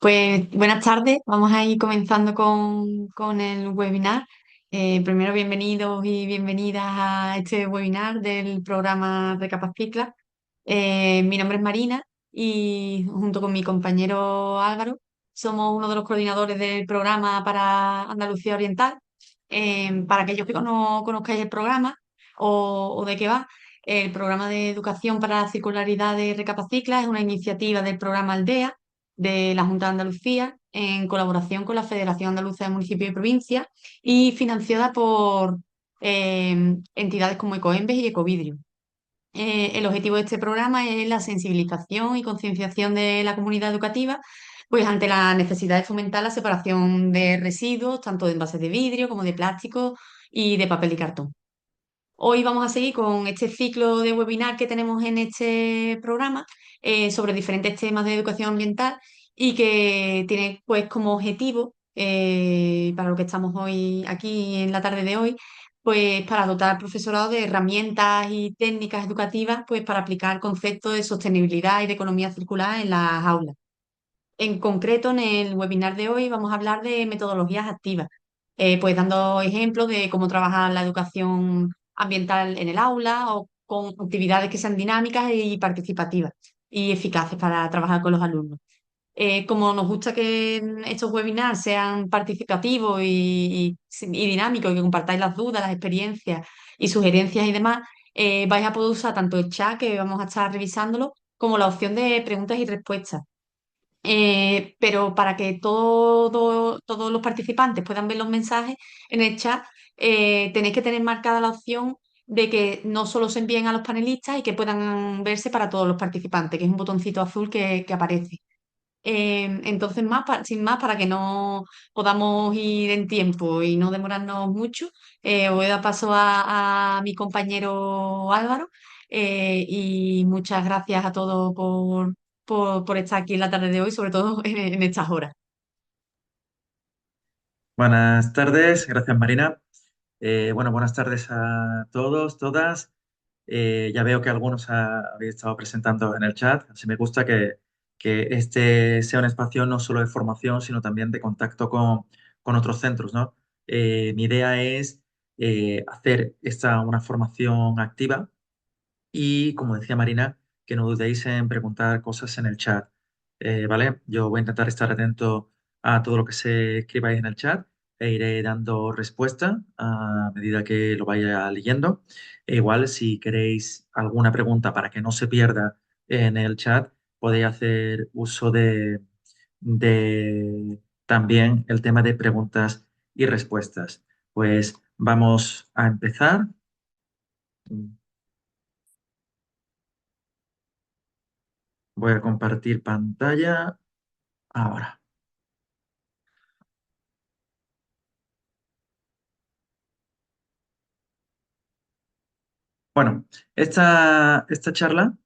Pues buenas tardes, vamos a ir comenzando con el webinar. Primero, bienvenidos y bienvenidas a este webinar del programa Recapacicla. Mi nombre es Marina y junto con mi compañero Álvaro somos uno de los coordinadores del programa para Andalucía Oriental. Para aquellos que no conozcáis el programa o de qué va, el programa de educación para la circularidad de Recapacicla es una iniciativa del programa Aldea de la Junta de Andalucía en colaboración con la Federación Andaluza de Municipios y Provincias y financiada por entidades como Ecoembes y Ecovidrio. El objetivo de este programa es la sensibilización y concienciación de la comunidad educativa, pues ante la necesidad de fomentar la separación de residuos, tanto de envases de vidrio como de plástico y de papel y cartón. Hoy vamos a seguir con este ciclo de webinar que tenemos en este programa sobre diferentes temas de educación ambiental y que tiene pues como objetivo, para lo que estamos hoy aquí en la tarde de hoy, pues para dotar al profesorado de herramientas y técnicas educativas pues para aplicar conceptos de sostenibilidad y de economía circular en las aulas. En concreto, en el webinar de hoy vamos a hablar de metodologías activas, pues dando ejemplos de cómo trabajar la educación ambiental en el aula o con actividades que sean dinámicas y participativas y eficaces para trabajar con los alumnos. Como nos gusta que estos webinars sean participativos y dinámicos, y que compartáis las dudas, las experiencias y sugerencias y demás, vais a poder usar tanto el chat, que vamos a estar revisándolo, como la opción de preguntas y respuestas. Pero para que todos los participantes puedan ver los mensajes en el chat, tenéis que tener marcada la opción de que no solo se envíen a los panelistas y que puedan verse para todos los participantes, que es un botoncito azul que aparece. Entonces, sin más, para que no podamos ir en tiempo y no demorarnos mucho, voy a dar paso a mi compañero Álvaro, y muchas gracias a todos por estar aquí en la tarde de hoy, sobre todo en estas horas. Buenas tardes, gracias Marina. Bueno, buenas tardes a todos, todas. Ya veo que algunos habéis estado presentando en el chat, así me gusta que este sea un espacio no solo de formación, sino también de contacto con otros centros, ¿no? Mi idea es hacer una formación activa y, como decía Marina, que no dudéis en preguntar cosas en el chat. ¿Vale? Yo voy a intentar estar atento a todo lo que se escribáis en el chat e iré dando respuesta a medida que lo vaya leyendo. E igual, si queréis alguna pregunta para que no se pierda en el chat, podéis hacer uso de también el tema de preguntas y respuestas. Pues vamos a empezar. Voy a compartir pantalla ahora. Bueno, esta charla,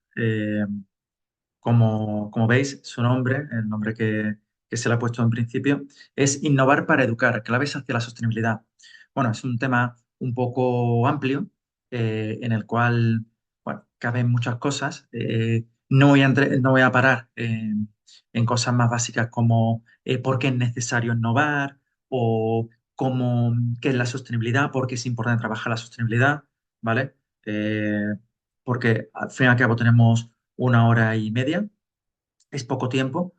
como veis, su nombre, el nombre que se le ha puesto en principio, es Innovar para Educar, claves hacia la sostenibilidad. Bueno, es un tema un poco amplio, en el cual, bueno, caben muchas cosas. No voy a parar en cosas más básicas como por qué es necesario innovar o qué es la sostenibilidad, por qué es importante trabajar la sostenibilidad, ¿vale? Eh, Porque al fin y al cabo tenemos una hora y media, es poco tiempo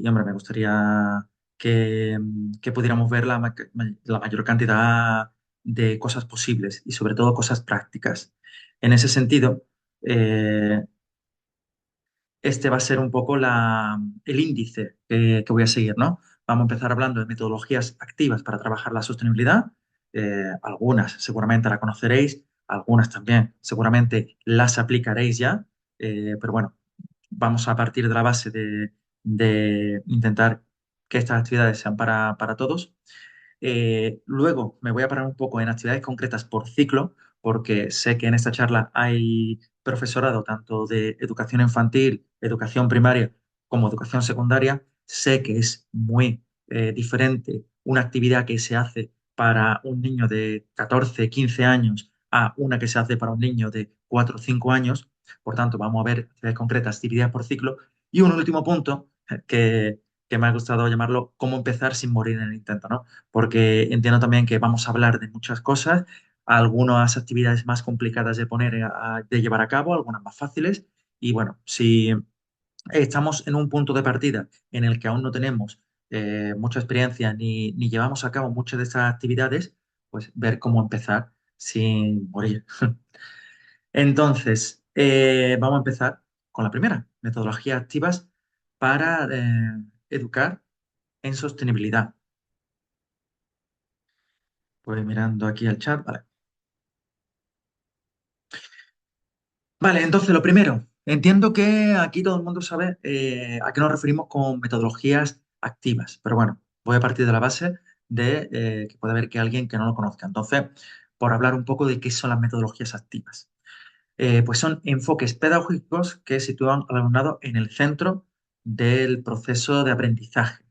hombre, me gustaría que pudiéramos ver la mayor cantidad de cosas posibles y sobre todo cosas prácticas. En ese sentido, eh, este va a ser un poco el índice que voy a seguir, ¿no? Vamos a empezar hablando de metodologías activas para trabajar la sostenibilidad. Algunas seguramente la conoceréis, algunas también seguramente las aplicaréis ya, pero bueno, vamos a partir de la base de intentar que estas actividades sean para todos. Luego me voy a parar un poco en actividades concretas por ciclo, porque sé que en esta charla hay profesorado tanto de educación infantil, educación primaria como educación secundaria. Sé que es muy diferente una actividad que se hace para un niño de 14, 15 años a una que se hace para un niño de 4 o 5 años. Por tanto, vamos a ver actividades concretas divididas por ciclo. Y un último punto que me ha gustado llamarlo cómo empezar sin morir en el intento, ¿no? Porque entiendo también que vamos a hablar de muchas cosas, algunas actividades más complicadas de poner, de llevar a cabo, algunas más fáciles. Y bueno, si estamos en un punto de partida en el que aún no tenemos mucha experiencia ni llevamos a cabo muchas de estas actividades, pues ver cómo empezar sin morir. Entonces, vamos a empezar con la primera, metodologías activas para educar en sostenibilidad. Pues mirando aquí al chat, vale. Vale, entonces lo primero, entiendo que aquí todo el mundo sabe a qué nos referimos con metodologías activas, pero bueno, voy a partir de la base de que puede haber que alguien que no lo conozca. Entonces, por hablar un poco de qué son las metodologías activas. Pues son enfoques pedagógicos que sitúan al alumnado en el centro del proceso de aprendizaje.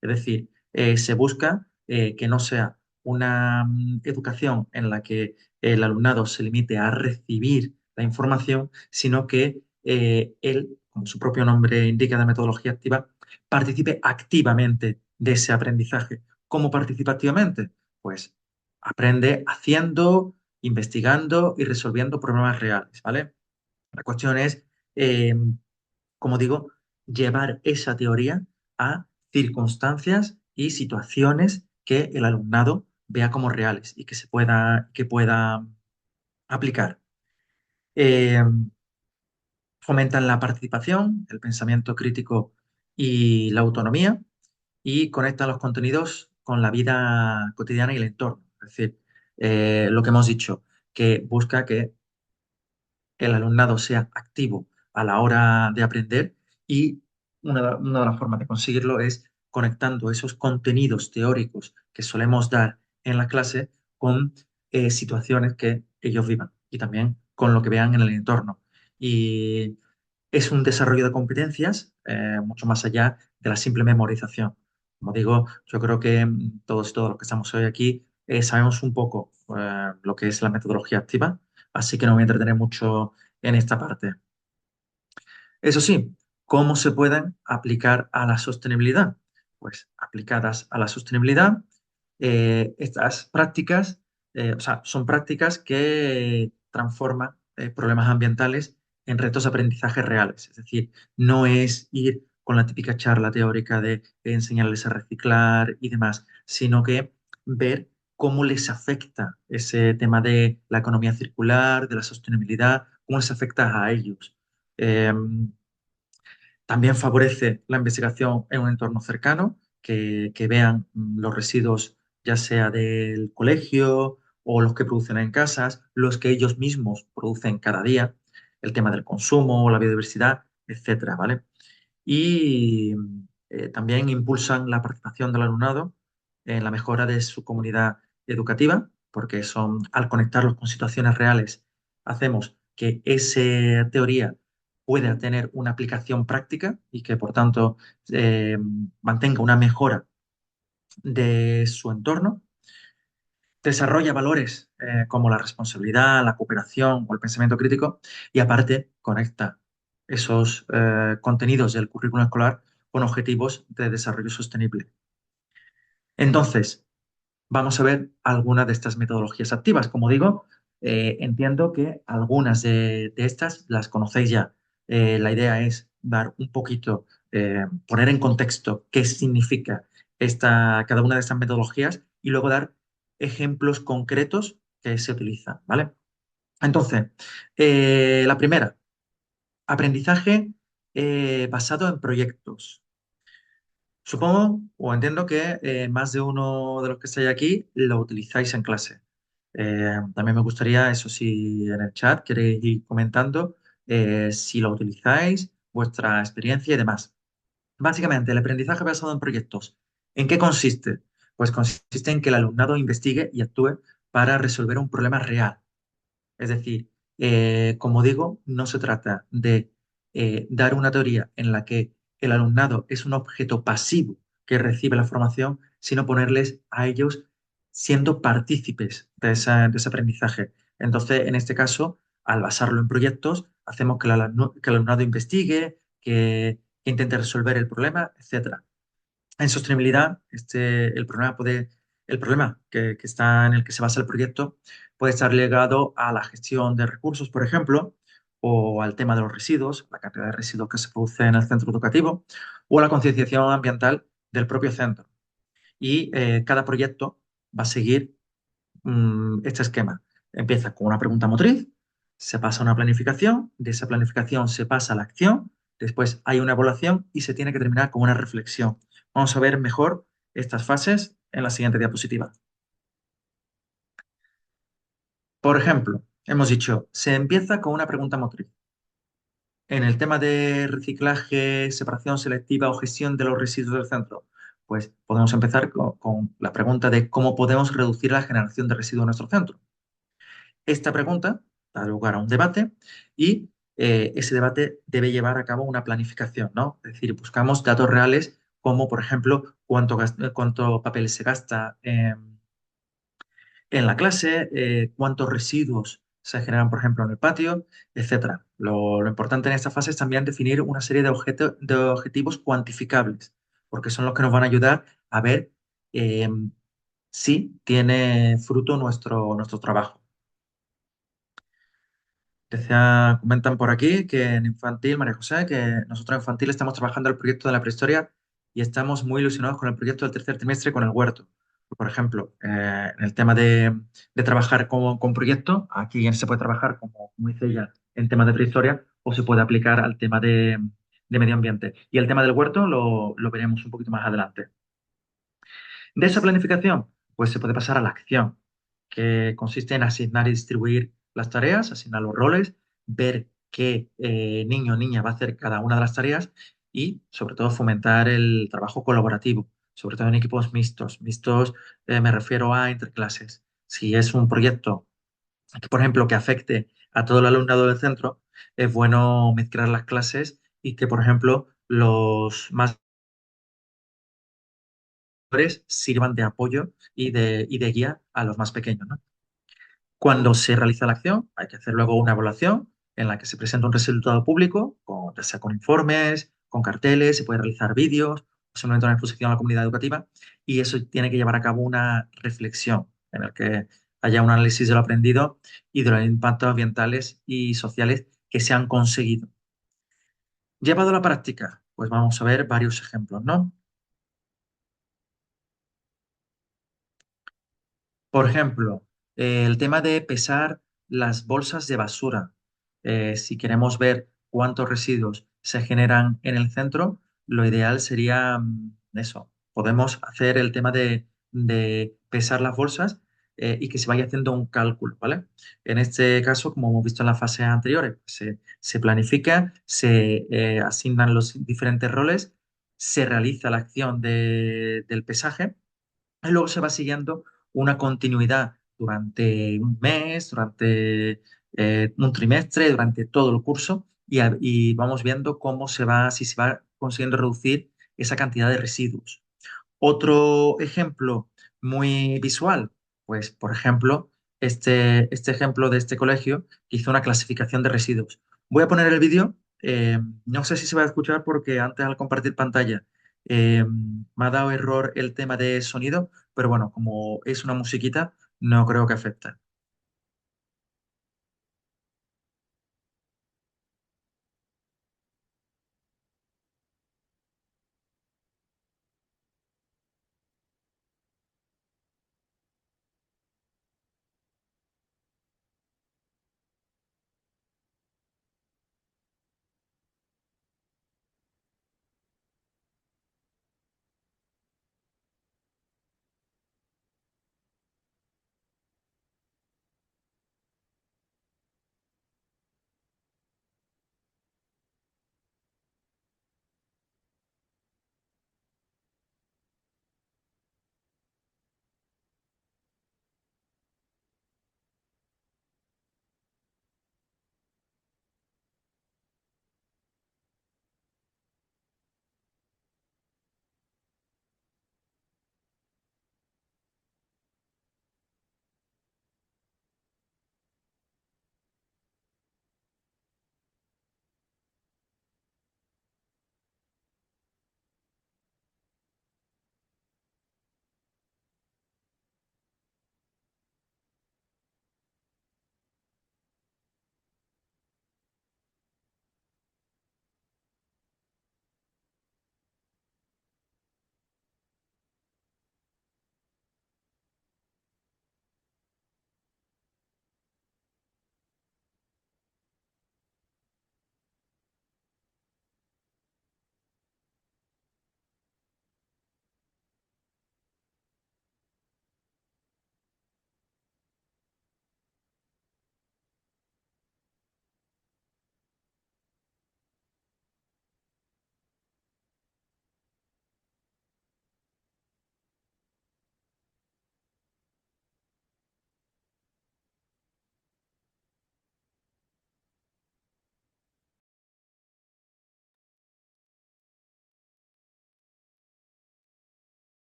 Es decir, se busca que no sea una educación en la que el alumnado se limite a recibir la información, sino que él, como su propio nombre indica de metodología activa, participe activamente de ese aprendizaje. ¿Cómo participa activamente? Pues aprende haciendo, investigando y resolviendo problemas reales, ¿vale? La cuestión es, eh, como digo, llevar esa teoría a circunstancias y situaciones que el alumnado vea como reales y que pueda aplicar. Eh, Fomentan la participación, el pensamiento crítico y la autonomía y conectan los contenidos con la vida cotidiana y el entorno. Es decir, lo que hemos dicho, que busca que el alumnado sea activo a la hora de aprender y una de las formas de conseguirlo es conectando esos contenidos teóricos que solemos dar en la clase con situaciones que ellos vivan y también con lo que vean en el entorno. Y es un desarrollo de competencias mucho más allá de la simple memorización. Como digo, yo creo que todos y todos los que estamos hoy aquí sabemos un poco lo que es la metodología activa, así que no me voy a entretener mucho en esta parte. Eso sí, ¿cómo se pueden aplicar a la sostenibilidad? Pues aplicadas a la sostenibilidad, estas prácticas, o sea, son prácticas que transforman problemas ambientales en retos de aprendizaje reales. Es decir, no es ir con la típica charla teórica de enseñarles a reciclar y demás, sino que ver cómo les afecta ese tema de la economía circular, de la sostenibilidad, cómo les afecta a ellos. También favorece la investigación en un entorno cercano, que vean los residuos ya sea del colegio o los que producen en casas, los que ellos mismos producen cada día, el tema del consumo, la biodiversidad, etcétera, ¿vale? Y también impulsan la participación del alumnado en la mejora de su comunidad educativa, porque son, al conectarlos con situaciones reales, hacemos que esa teoría pueda tener una aplicación práctica y que, por tanto, mantenga una mejora de su entorno. Desarrolla valores como la responsabilidad, la cooperación o el pensamiento crítico y aparte conecta esos contenidos del currículo escolar con objetivos de desarrollo sostenible. Entonces, vamos a ver algunas de estas metodologías activas. Como digo, entiendo que algunas de estas las conocéis ya. La idea es dar un poquito, poner en contexto qué significa cada una de estas metodologías y luego dar ejemplos concretos que se utilizan, ¿vale? Entonces, la primera, aprendizaje basado en proyectos. Supongo o entiendo que más de uno de los que estáis aquí lo utilizáis en clase. También me gustaría, eso sí, en el chat queréis ir comentando si lo utilizáis, vuestra experiencia y demás. Básicamente, el aprendizaje basado en proyectos, ¿en qué consiste? Pues consiste en que el alumnado investigue y actúe para resolver un problema real. Es decir, como digo, no se trata de dar una teoría en la que el alumnado es un objeto pasivo que recibe la formación, sino ponerles a ellos siendo partícipes de ese aprendizaje. Entonces, en este caso, al basarlo en proyectos, hacemos que el alumnado investigue, que intente resolver el problema, etcétera. En sostenibilidad, el problema que está en el que se basa el proyecto puede estar ligado a la gestión de recursos, por ejemplo, o al tema de los residuos, la cantidad de residuos que se produce en el centro educativo, o la concienciación ambiental del propio centro. Y cada proyecto va a seguir este esquema. Empieza con una pregunta motriz, se pasa a una planificación, de esa planificación se pasa a la acción, después hay una evaluación y se tiene que terminar con una reflexión. Vamos a ver mejor estas fases en la siguiente diapositiva. Por ejemplo, hemos dicho, se empieza con una pregunta motriz. En el tema de reciclaje, separación selectiva o gestión de los residuos del centro, pues podemos empezar con la pregunta de cómo podemos reducir la generación de residuos en nuestro centro. Esta pregunta da lugar a un debate y ese debate debe llevar a cabo una planificación, ¿no? Es decir, buscamos datos reales como, por ejemplo, cuánto papel se gasta en la clase, cuántos residuos se generan, por ejemplo, en el patio, etcétera. Lo importante en esta fase es también definir una serie de objetivos cuantificables, porque son los que nos van a ayudar a ver eh, si tiene fruto nuestro trabajo. Comentan por aquí que en infantil, María José, que nosotros en infantil estamos trabajando el proyecto de la prehistoria y estamos muy ilusionados con el proyecto del tercer trimestre con el huerto. Por ejemplo, en el tema de trabajar con proyectos, aquí bien se puede trabajar, como dice ella, en temas de prehistoria o se puede aplicar al tema de medio ambiente. Y el tema del huerto lo veremos un poquito más adelante. De esa planificación, pues se puede pasar a la acción, que consiste en asignar y distribuir las tareas, asignar los roles, ver qué niño o niña va a hacer cada una de las tareas y, sobre todo, fomentar el trabajo colaborativo, sobre todo en equipos mixtos. Mixtos, me refiero a interclases. Si es un proyecto, por ejemplo, que afecte a todo el alumnado del centro, es bueno mezclar las clases y que, por ejemplo, los más sirvan de apoyo y de guía a los más pequeños, ¿no? Cuando se realiza la acción, hay que hacer luego una evaluación en la que se presenta un resultado público, ya sea con informes, con carteles, se puede realizar vídeos, o simplemente una exposición a la comunidad educativa, y eso tiene que llevar a cabo una reflexión en la que haya un análisis de lo aprendido y de los impactos ambientales y sociales que se han conseguido. Llevado a la práctica, pues vamos a ver varios ejemplos, ¿no? Por ejemplo, el tema de pesar las bolsas de basura. Si queremos ver cuántos residuos se generan en el centro, lo ideal sería eso. Podemos hacer el tema de pesar las bolsas y que se vaya haciendo un cálculo, ¿vale? En este caso, como hemos visto en las fases anteriores, se planifica, se asignan los diferentes roles, se realiza la acción del pesaje y luego se va siguiendo una continuidad durante un mes, durante un trimestre, durante todo el curso y vamos viendo si se va consiguiendo reducir esa cantidad de residuos. Otro ejemplo muy visual, pues por ejemplo, este ejemplo de este colegio que hizo una clasificación de residuos. Voy a poner el vídeo, no sé si se va a escuchar porque antes al compartir pantalla me ha dado error el tema de sonido, pero bueno, como es una musiquita, no creo que afecte.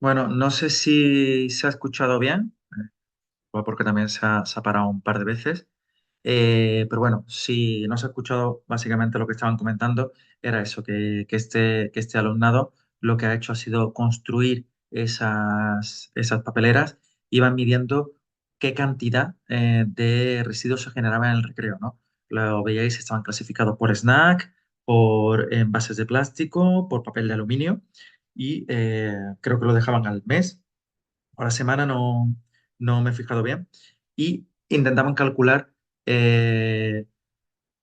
Bueno, no sé si se ha escuchado bien, porque también se ha parado un par de veces. Pero bueno, si no se ha escuchado, básicamente lo que estaban comentando era eso, que este alumnado lo que ha hecho ha sido construir esas papeleras y van midiendo qué cantidad de residuos se generaba en el recreo, ¿no? Lo veíais, estaban clasificados por snack, por envases de plástico, por papel de aluminio y creo que lo dejaban al mes o la semana, no me he fijado bien, y intentaban calcular, o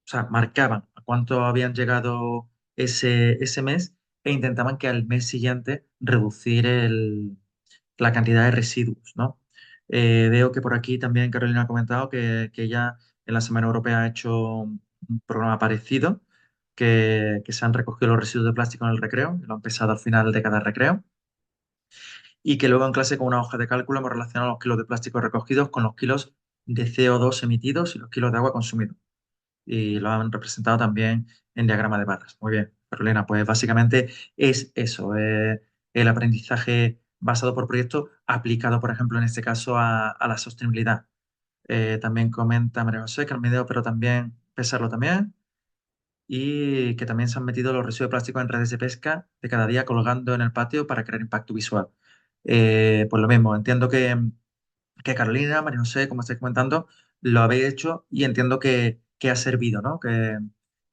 sea, marcaban a cuánto habían llegado ese mes e intentaban que al mes siguiente reducir la cantidad de residuos, ¿no? Veo que por aquí también Carolina ha comentado que ella en la Semana Europea ha hecho un programa parecido, que se han recogido los residuos de plástico en el recreo, y lo han pesado al final de cada recreo y que luego en clase con una hoja de cálculo hemos relacionado los kilos de plástico recogidos con los kilos de CO2 emitidos y los kilos de agua consumidos. Y lo han representado también en diagrama de barras. Muy bien, Carolina, pues básicamente es eso, el aprendizaje basado por proyecto aplicado, por ejemplo, en este caso a la sostenibilidad. También comenta María José que el video, pero también pesarlo también y que también se han metido los residuos de plástico en redes de pesca de cada día colgando en el patio para crear impacto visual. Pues lo mismo, entiendo que Carolina, María José, como estáis comentando, lo habéis hecho y entiendo que ha servido, ¿no? Que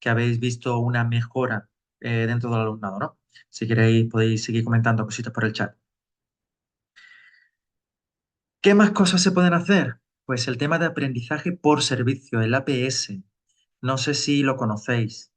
habéis visto una mejora dentro del alumnado, ¿no? Si queréis podéis seguir comentando cositas por el chat. ¿Qué más cosas se pueden hacer? Pues el tema de aprendizaje por servicio, el APS. No sé si lo conocéis.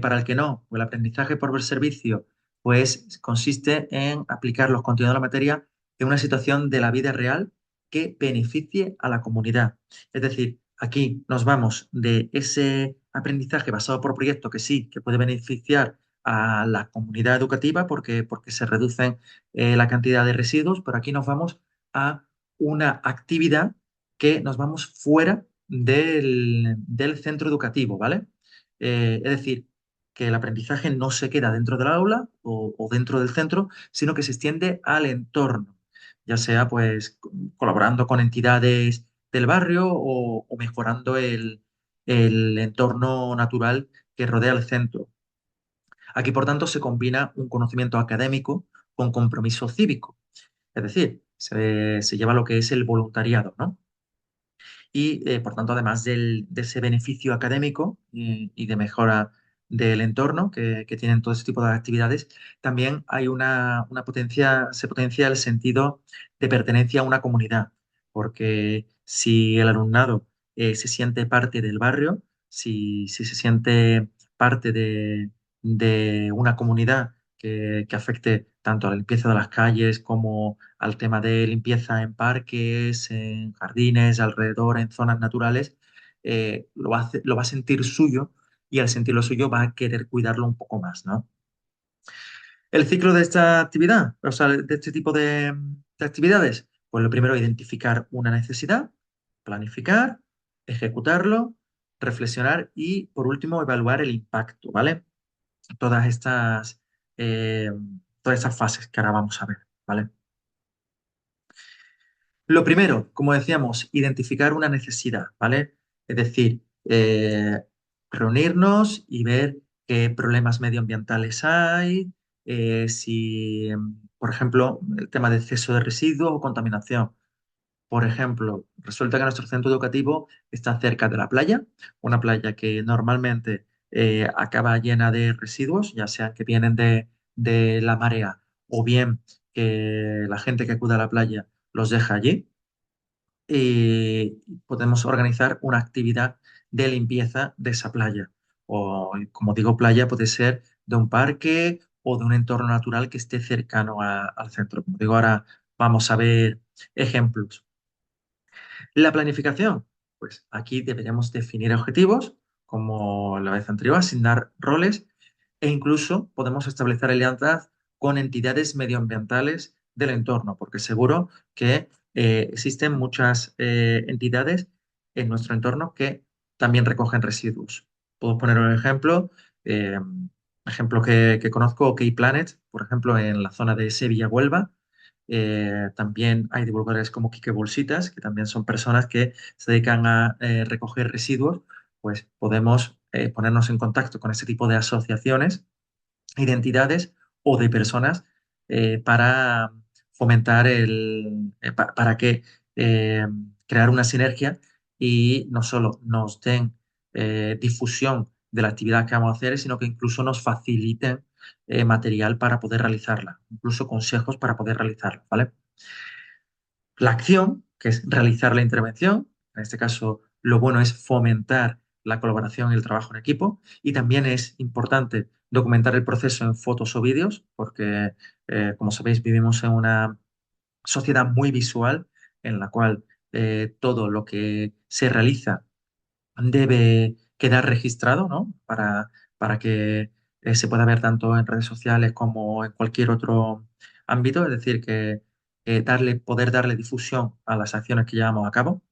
Para el que no, pues el aprendizaje por servicio, pues consiste en aplicar los contenidos de la materia en una situación de la vida real que beneficie a la comunidad. Es decir, aquí nos vamos de ese aprendizaje basado por proyecto que sí, que puede beneficiar a la comunidad educativa porque se reducen la cantidad de residuos, pero aquí nos vamos a una actividad que nos vamos fuera del centro educativo, ¿vale? Es decir, que el aprendizaje no se queda dentro del aula o dentro del centro, sino que se extiende al entorno, ya sea pues colaborando con entidades del barrio o mejorando el entorno natural que rodea el centro. Aquí, por tanto, se combina un conocimiento académico con compromiso cívico, es decir, se lleva lo que es el voluntariado, ¿no? Y, por tanto, además de ese beneficio académico y de mejora del entorno que tienen todo ese tipo de actividades, también hay una potencia, se potencia el sentido de pertenencia a una comunidad, porque si el alumnado se siente parte del barrio, si se siente parte de una comunidad que afecte tanto a la limpieza de las calles como al tema de limpieza en parques, en jardines, alrededor, en zonas naturales, lo va a sentir suyo y al sentirlo suyo va a querer cuidarlo un poco más, ¿no? El ciclo de esta actividad, o sea, de este tipo de actividades, pues lo primero, identificar una necesidad, planificar, ejecutarlo, reflexionar y, por último, evaluar el impacto, ¿vale? Todas estas, eh, todas estas fases que ahora vamos a ver, ¿vale? Lo primero, como decíamos, identificar una necesidad, ¿vale? Es decir, reunirnos y ver qué problemas medioambientales hay, si, por ejemplo, el tema de exceso de residuos o contaminación. Por ejemplo, resulta que nuestro centro educativo está cerca de la playa, una playa que normalmente acaba llena de residuos, ya sean que vienen de la marea o bien que la gente que acude a la playa los deja allí podemos organizar una actividad de limpieza de esa playa. O, como digo, playa puede ser de un parque o de un entorno natural que esté cercano al centro. Como digo, ahora vamos a ver ejemplos. La planificación, pues aquí deberíamos definir objetivos, como la vez anterior, asignar roles e incluso podemos establecer alianzas con entidades medioambientales del entorno, porque seguro que existen muchas entidades en nuestro entorno que también recogen residuos. Puedo poner un ejemplo que conozco, OK Planet, por ejemplo, en la zona de Sevilla-Huelva. También hay divulgadores como Quique Bolsitas, que también son personas que se dedican a recoger residuos. Pues podemos ponernos en contacto con este tipo de asociaciones, identidades o de personas para fomentar para que eh, crear una sinergia y no solo nos den difusión de la actividad que vamos a hacer, sino que incluso nos faciliten material para poder realizarla, incluso consejos para poder realizarla, ¿vale? La acción, que es realizar la intervención, en este caso lo bueno es fomentar la colaboración y el trabajo en equipo, y también es importante documentar el proceso en fotos o vídeos, porque como sabéis vivimos en una sociedad muy visual en la cual todo lo que se realiza debe quedar registrado, ¿no? Para que se pueda ver tanto en redes sociales como en cualquier otro ámbito, es decir, que poder darle difusión a las acciones que llevamos a cabo,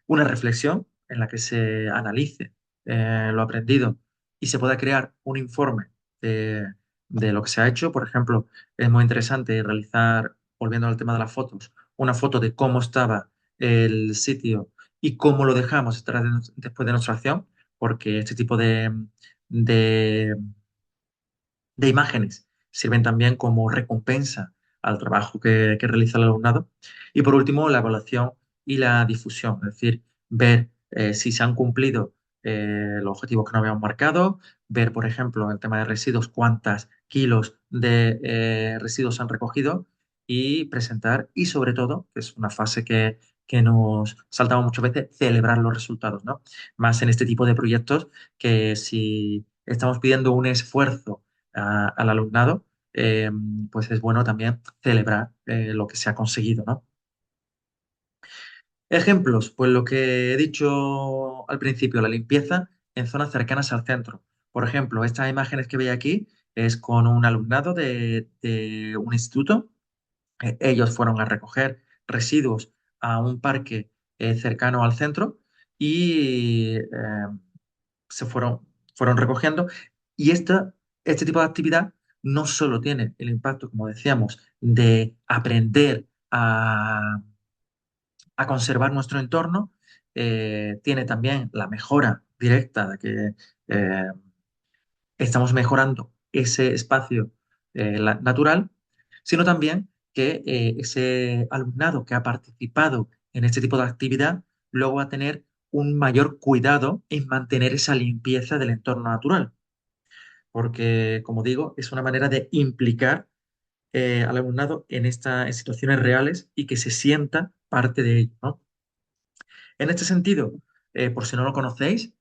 una reflexión en la que se analice lo aprendido y se pueda crear un informe de lo que se ha hecho. Por ejemplo, es muy interesante realizar, volviendo al tema de las fotos, una foto de cómo estaba el sitio y cómo lo dejamos después de nuestra acción, porque este tipo de de imágenes sirven también como recompensa al trabajo que realiza el alumnado. Y por último, la evaluación y la difusión, es decir, ver si se han cumplido los objetivos que nos habíamos marcado, ver, por ejemplo, en el tema de residuos, cuántas kilos de residuos se han recogido y presentar, y sobre todo, que es una fase que nos saltamos muchas veces, celebrar los resultados, ¿no? Más en este tipo de proyectos que si estamos pidiendo un esfuerzo al alumnado, pues es bueno también celebrar lo que se ha conseguido, ¿no? Ejemplos, pues lo que he dicho al principio, la limpieza en zonas cercanas al centro. Por ejemplo, estas imágenes que veis aquí es con un alumnado de un instituto. Ellos fueron a recoger residuos a un parque cercano al centro y fueron recogiendo. Y este tipo de actividad no solo tiene el impacto, como decíamos, de aprender a conservar nuestro entorno, tiene también la mejora directa de que eh, estamos mejorando ese espacio natural, sino también que ese alumnado que ha participado en este tipo de actividad luego va a tener un mayor cuidado en mantener esa limpieza del entorno natural, porque, como digo, es una manera de implicar al alumnado en situaciones reales y que se sienta parte de ello, ¿no? En este sentido, por si no lo conocéis,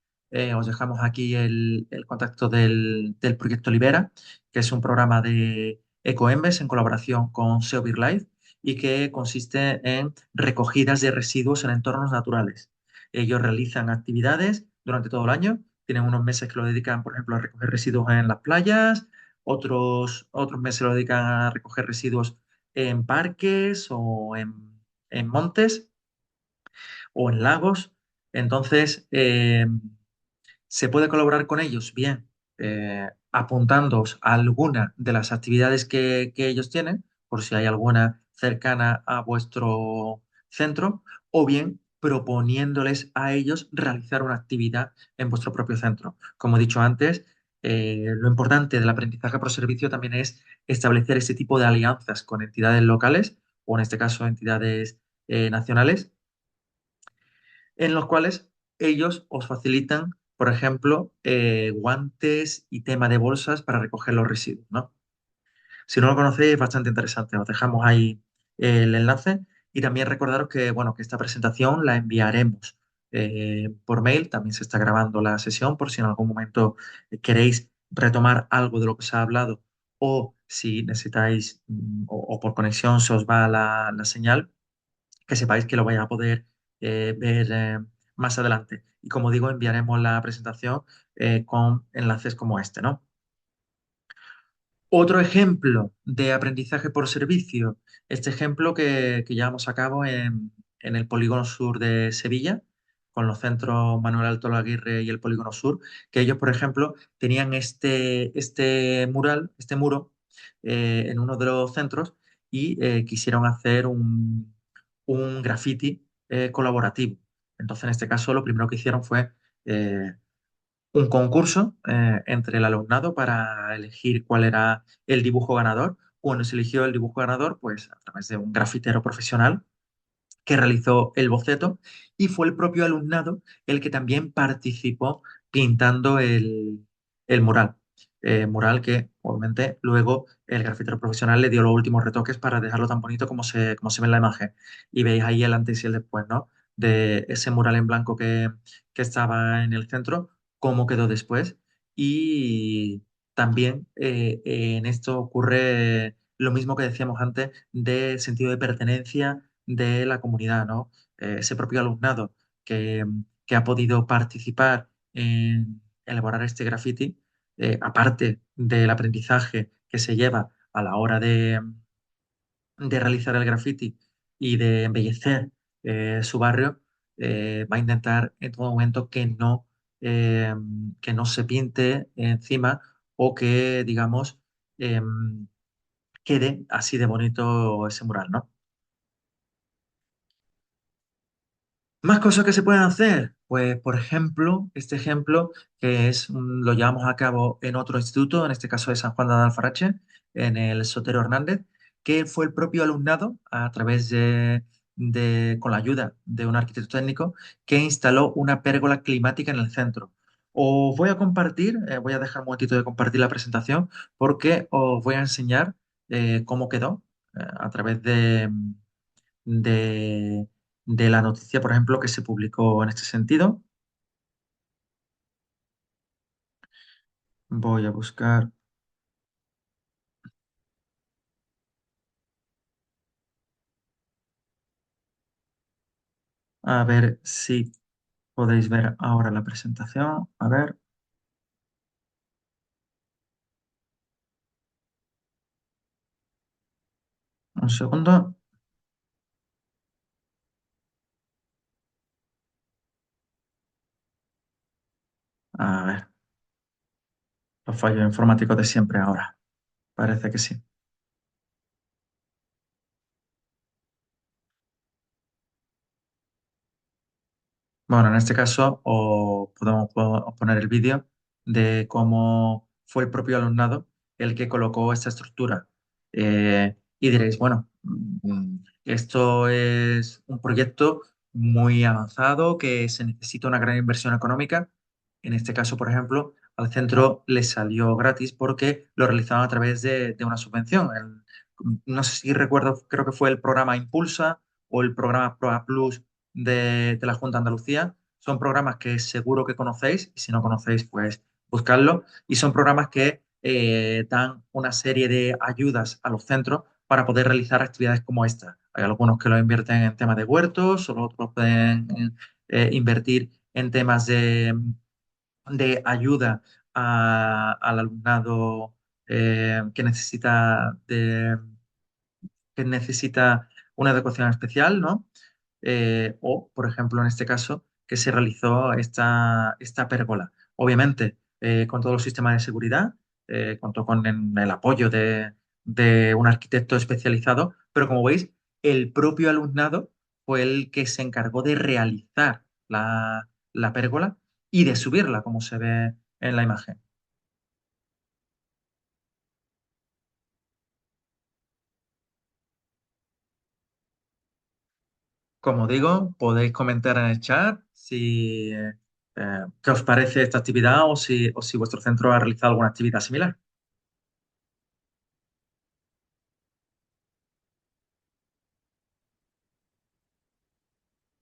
os dejamos aquí el contacto del proyecto Libera, que es un programa de Ecoembes en colaboración con SEO Big Life y que consiste en recogidas de residuos en entornos naturales. Ellos realizan actividades durante todo el año, tienen unos meses que lo dedican, por ejemplo, a recoger residuos en las playas, otros meses lo dedican a recoger residuos en parques o en montes o en lagos. Entonces, ¿se puede colaborar con ellos? Bien, apuntándoos a alguna de las actividades que ellos tienen, por si hay alguna cercana a vuestro centro, o bien proponiéndoles a ellos realizar una actividad en vuestro propio centro. Como he dicho antes, lo importante del aprendizaje por servicio también es establecer ese tipo de alianzas con entidades locales, o en este caso entidades nacionales, en los cuales ellos os facilitan, por ejemplo, guantes y tema de bolsas para recoger los residuos, ¿no? Si no lo conocéis, es bastante interesante. Os dejamos ahí el enlace y también recordaros que, bueno, que esta presentación la enviaremos por mail. También se está grabando la sesión por si en algún momento queréis retomar algo de lo que se ha hablado o si necesitáis o por conexión se os va la señal, que sepáis que lo vais a poder ver más adelante. Y como digo, enviaremos la presentación con enlaces como este, ¿no? Otro ejemplo de aprendizaje por servicio, este ejemplo que llevamos a cabo en el Polígono Sur de Sevilla, con los centros Manuel Alto Aguirre y el Polígono Sur, que ellos, por ejemplo, tenían este mural, este muro, en uno de los centros y quisieron hacer un graffiti colaborativo. Entonces, en este caso, lo primero que hicieron fue un concurso entre el alumnado para elegir cuál era el dibujo ganador. Cuando se eligió el dibujo ganador, pues a través de un grafitero profesional que realizó el boceto y fue el propio alumnado el que también participó pintando el mural. Mural que obviamente luego el grafitero profesional le dio los últimos retoques para dejarlo tan bonito como se ve en la imagen. Y veis ahí el antes y el después, ¿no? De ese mural en blanco que estaba en el centro, cómo quedó después. Y también en esto ocurre lo mismo que decíamos antes de sentido de pertenencia de la comunidad, ¿no? Ese propio alumnado que, que ha podido participar en elaborar este graffiti, aparte del aprendizaje que se lleva a la hora de realizar el graffiti y de embellecer su barrio, va a intentar en todo momento eh, que no se pinte encima o que, digamos, quede así de bonito ese mural, ¿no? Más cosas que se pueden hacer. Pues, por ejemplo, este ejemplo que es lo llevamos a cabo en otro instituto, en este caso de San Juan de Alfarache, en el Sotero Hernández, que fue el propio alumnado a través con la ayuda de un arquitecto técnico que instaló una pérgola climática en el centro. Os voy a compartir, voy a dejar un momentito de compartir la presentación porque os voy a enseñar cómo quedó a través de, de la noticia, por ejemplo, que se publicó en este sentido. Voy a buscar, a ver si podéis ver ahora la presentación. A ver, un segundo. A ver, los fallos informáticos de siempre ahora. Parece que sí. Bueno, en este caso podemos poner el vídeo de cómo fue el propio alumnado el que colocó esta estructura. Y diréis, bueno, esto es un proyecto muy avanzado que se necesita una gran inversión económica. En este caso, por ejemplo, al centro le salió gratis porque lo realizaban a través de una subvención. No sé si recuerdo, creo que fue el programa Impulsa o el programa Proa Plus de la Junta de Andalucía. Son programas que seguro que conocéis y si no conocéis, pues buscarlo. Y son programas que dan una serie de ayudas a los centros para poder realizar actividades como esta. Hay algunos que lo invierten en temas de huertos, otros pueden invertir en temas de ayuda al alumnado que necesita una educación especial, ¿no? O, por ejemplo, en este caso, que se realizó esta pérgola. Obviamente, con todos los sistemas de seguridad, contó con el apoyo de un arquitecto especializado, pero como veis, el propio alumnado fue el que se encargó de realizar la pérgola y de subirla, como se ve en la imagen. Como digo, podéis comentar en el chat si qué os parece esta actividad o si vuestro centro ha realizado alguna actividad similar.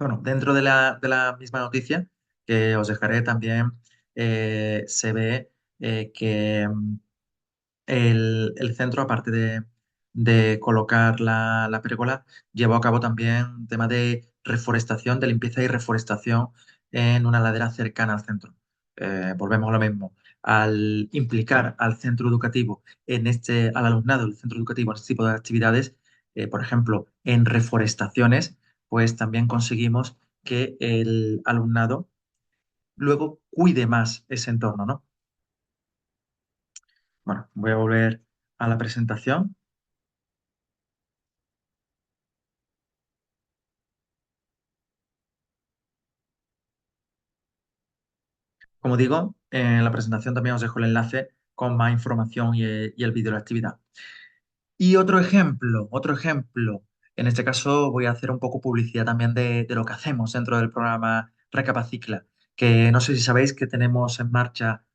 Bueno, dentro de la misma noticia que os dejaré también se ve que el centro, aparte de colocar la pérgola, llevó a cabo también un tema de reforestación, de limpieza y reforestación en una ladera cercana al centro. Volvemos a lo mismo. Al implicar al centro educativo al alumnado del centro educativo en este tipo de actividades, por ejemplo, en reforestaciones, pues también conseguimos que el alumnado luego cuide más ese entorno, ¿no? Bueno, voy a volver a la presentación. Como digo, en la presentación también os dejo el enlace con más información y el vídeo de la actividad. Y otro ejemplo, en este caso voy a hacer un poco publicidad también de lo que hacemos dentro del programa Recapacicla, que no sé si sabéis que tenemos en marcha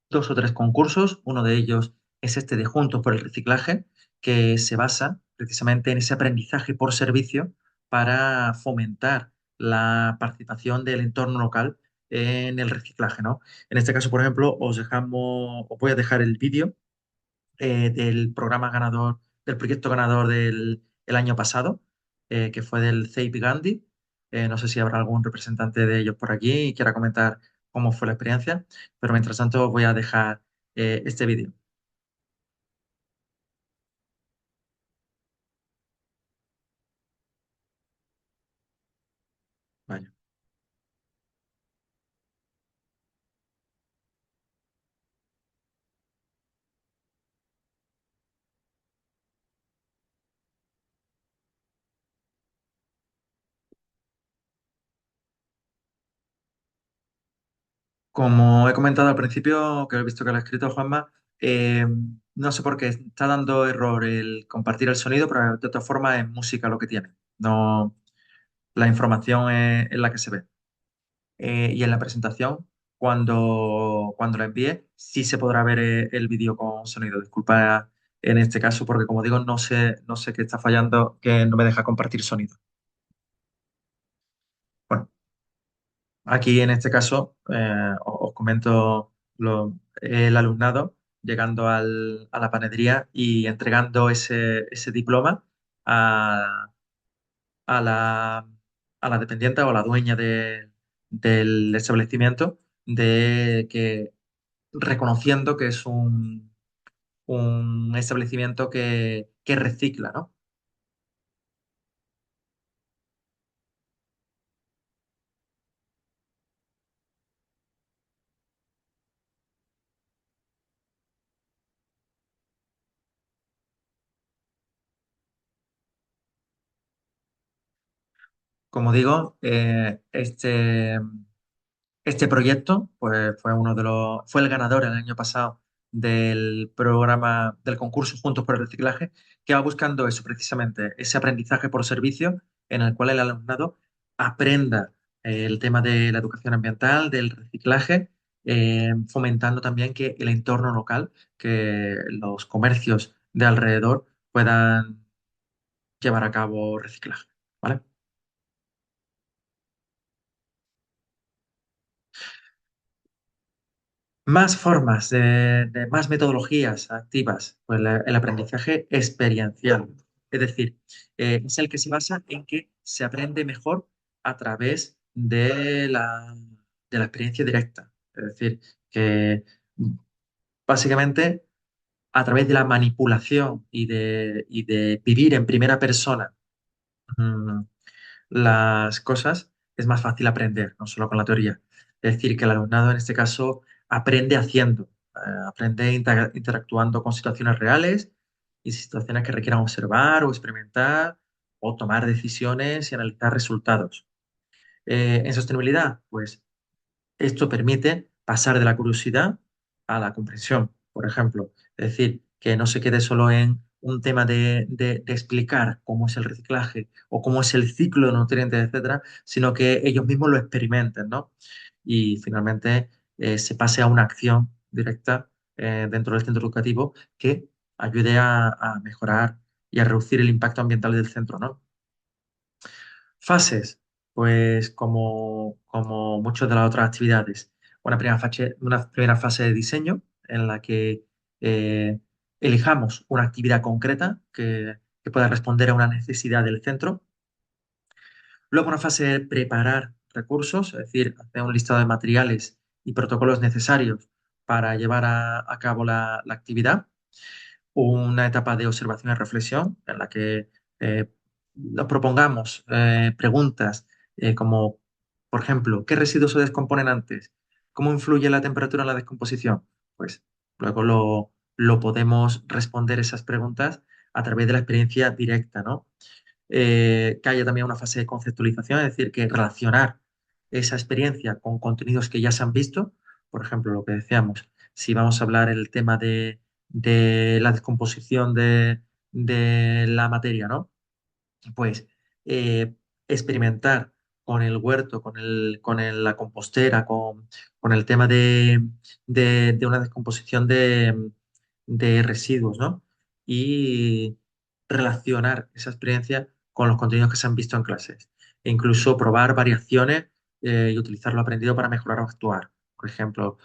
dos o tres concursos, uno de ellos es este de Juntos por el Reciclaje, que se basa precisamente en ese aprendizaje por servicio para fomentar la participación del entorno local en el reciclaje, ¿no? En este caso, por ejemplo, os voy a dejar el vídeo del programa ganador, del proyecto ganador del el año pasado, que fue del CEIP Gandhi. No sé si habrá algún representante de ellos por aquí y quiera comentar cómo fue la experiencia, pero mientras tanto voy a dejar este vídeo. Vaya. Como he comentado al principio, que he visto que lo ha escrito Juanma, eh, no sé por qué está dando error el compartir el sonido, pero de todas formas es música lo que tiene. No, la información es la que se ve. Y en la presentación, cuando la envíe, sí se podrá ver el vídeo con sonido. Disculpa en este caso, porque como digo, no sé qué está fallando, que no me deja compartir sonido. Bueno, aquí en este caso os comento el alumnado llegando a la panadería y entregando ese diploma a, a la, a la dependiente o a la dueña del establecimiento de que reconociendo que es un establecimiento que recicla, ¿no? Como digo, este proyecto pues, fue el ganador el año pasado del programa, del concurso Juntos por el Reciclaje, que va buscando eso precisamente, ese aprendizaje por servicio en el cual el alumnado aprenda el tema de la educación ambiental, del reciclaje, fomentando también que el entorno local, que los comercios de alrededor puedan llevar a cabo reciclaje, ¿vale? Más formas, más metodologías activas, pues el aprendizaje experiencial. Es decir, es el que se basa en que se aprende mejor a través de la experiencia directa. Es decir, que básicamente a través de la manipulación y de vivir en primera persona mm, las cosas, es más fácil aprender, no solo con la teoría. Es decir, que el alumnado en este caso aprende haciendo, aprende interactuando con situaciones reales y situaciones que requieran observar o experimentar o tomar decisiones y analizar resultados. En sostenibilidad, pues esto permite pasar de la curiosidad a la comprensión, por ejemplo. Es decir, que no se quede solo en un tema de explicar cómo es el reciclaje o cómo es el ciclo de nutrientes, etcétera, sino que ellos mismos lo experimenten, ¿no? Y finalmente se pase a una acción directa dentro del centro educativo que ayude a mejorar y a reducir el impacto ambiental del centro, ¿no? Fases, pues como muchas de las otras actividades. Una primera fase de diseño en la que eh, elijamos una actividad concreta que pueda responder a una necesidad del centro. Luego una fase de preparar recursos, es decir, hacer un listado de materiales y protocolos necesarios para llevar a cabo la actividad. Una etapa de observación y reflexión en la que nos propongamos preguntas como, por ejemplo, ¿qué residuos se descomponen antes? ¿Cómo influye la temperatura en la descomposición? Pues luego lo podemos responder esas preguntas a través de la experiencia directa, ¿no? Que haya también una fase de conceptualización, es decir, que relacionar, esa experiencia con contenidos que ya se han visto. Por ejemplo, lo que decíamos, si vamos a hablar el tema de la descomposición de la materia, ¿no? Pues eh, experimentar con el huerto, la compostera, con el tema de una descomposición de residuos, ¿no? Y relacionar esa experiencia con los contenidos que se han visto en clases. E incluso probar variaciones y utilizar lo aprendido para mejorar o actuar. Por ejemplo,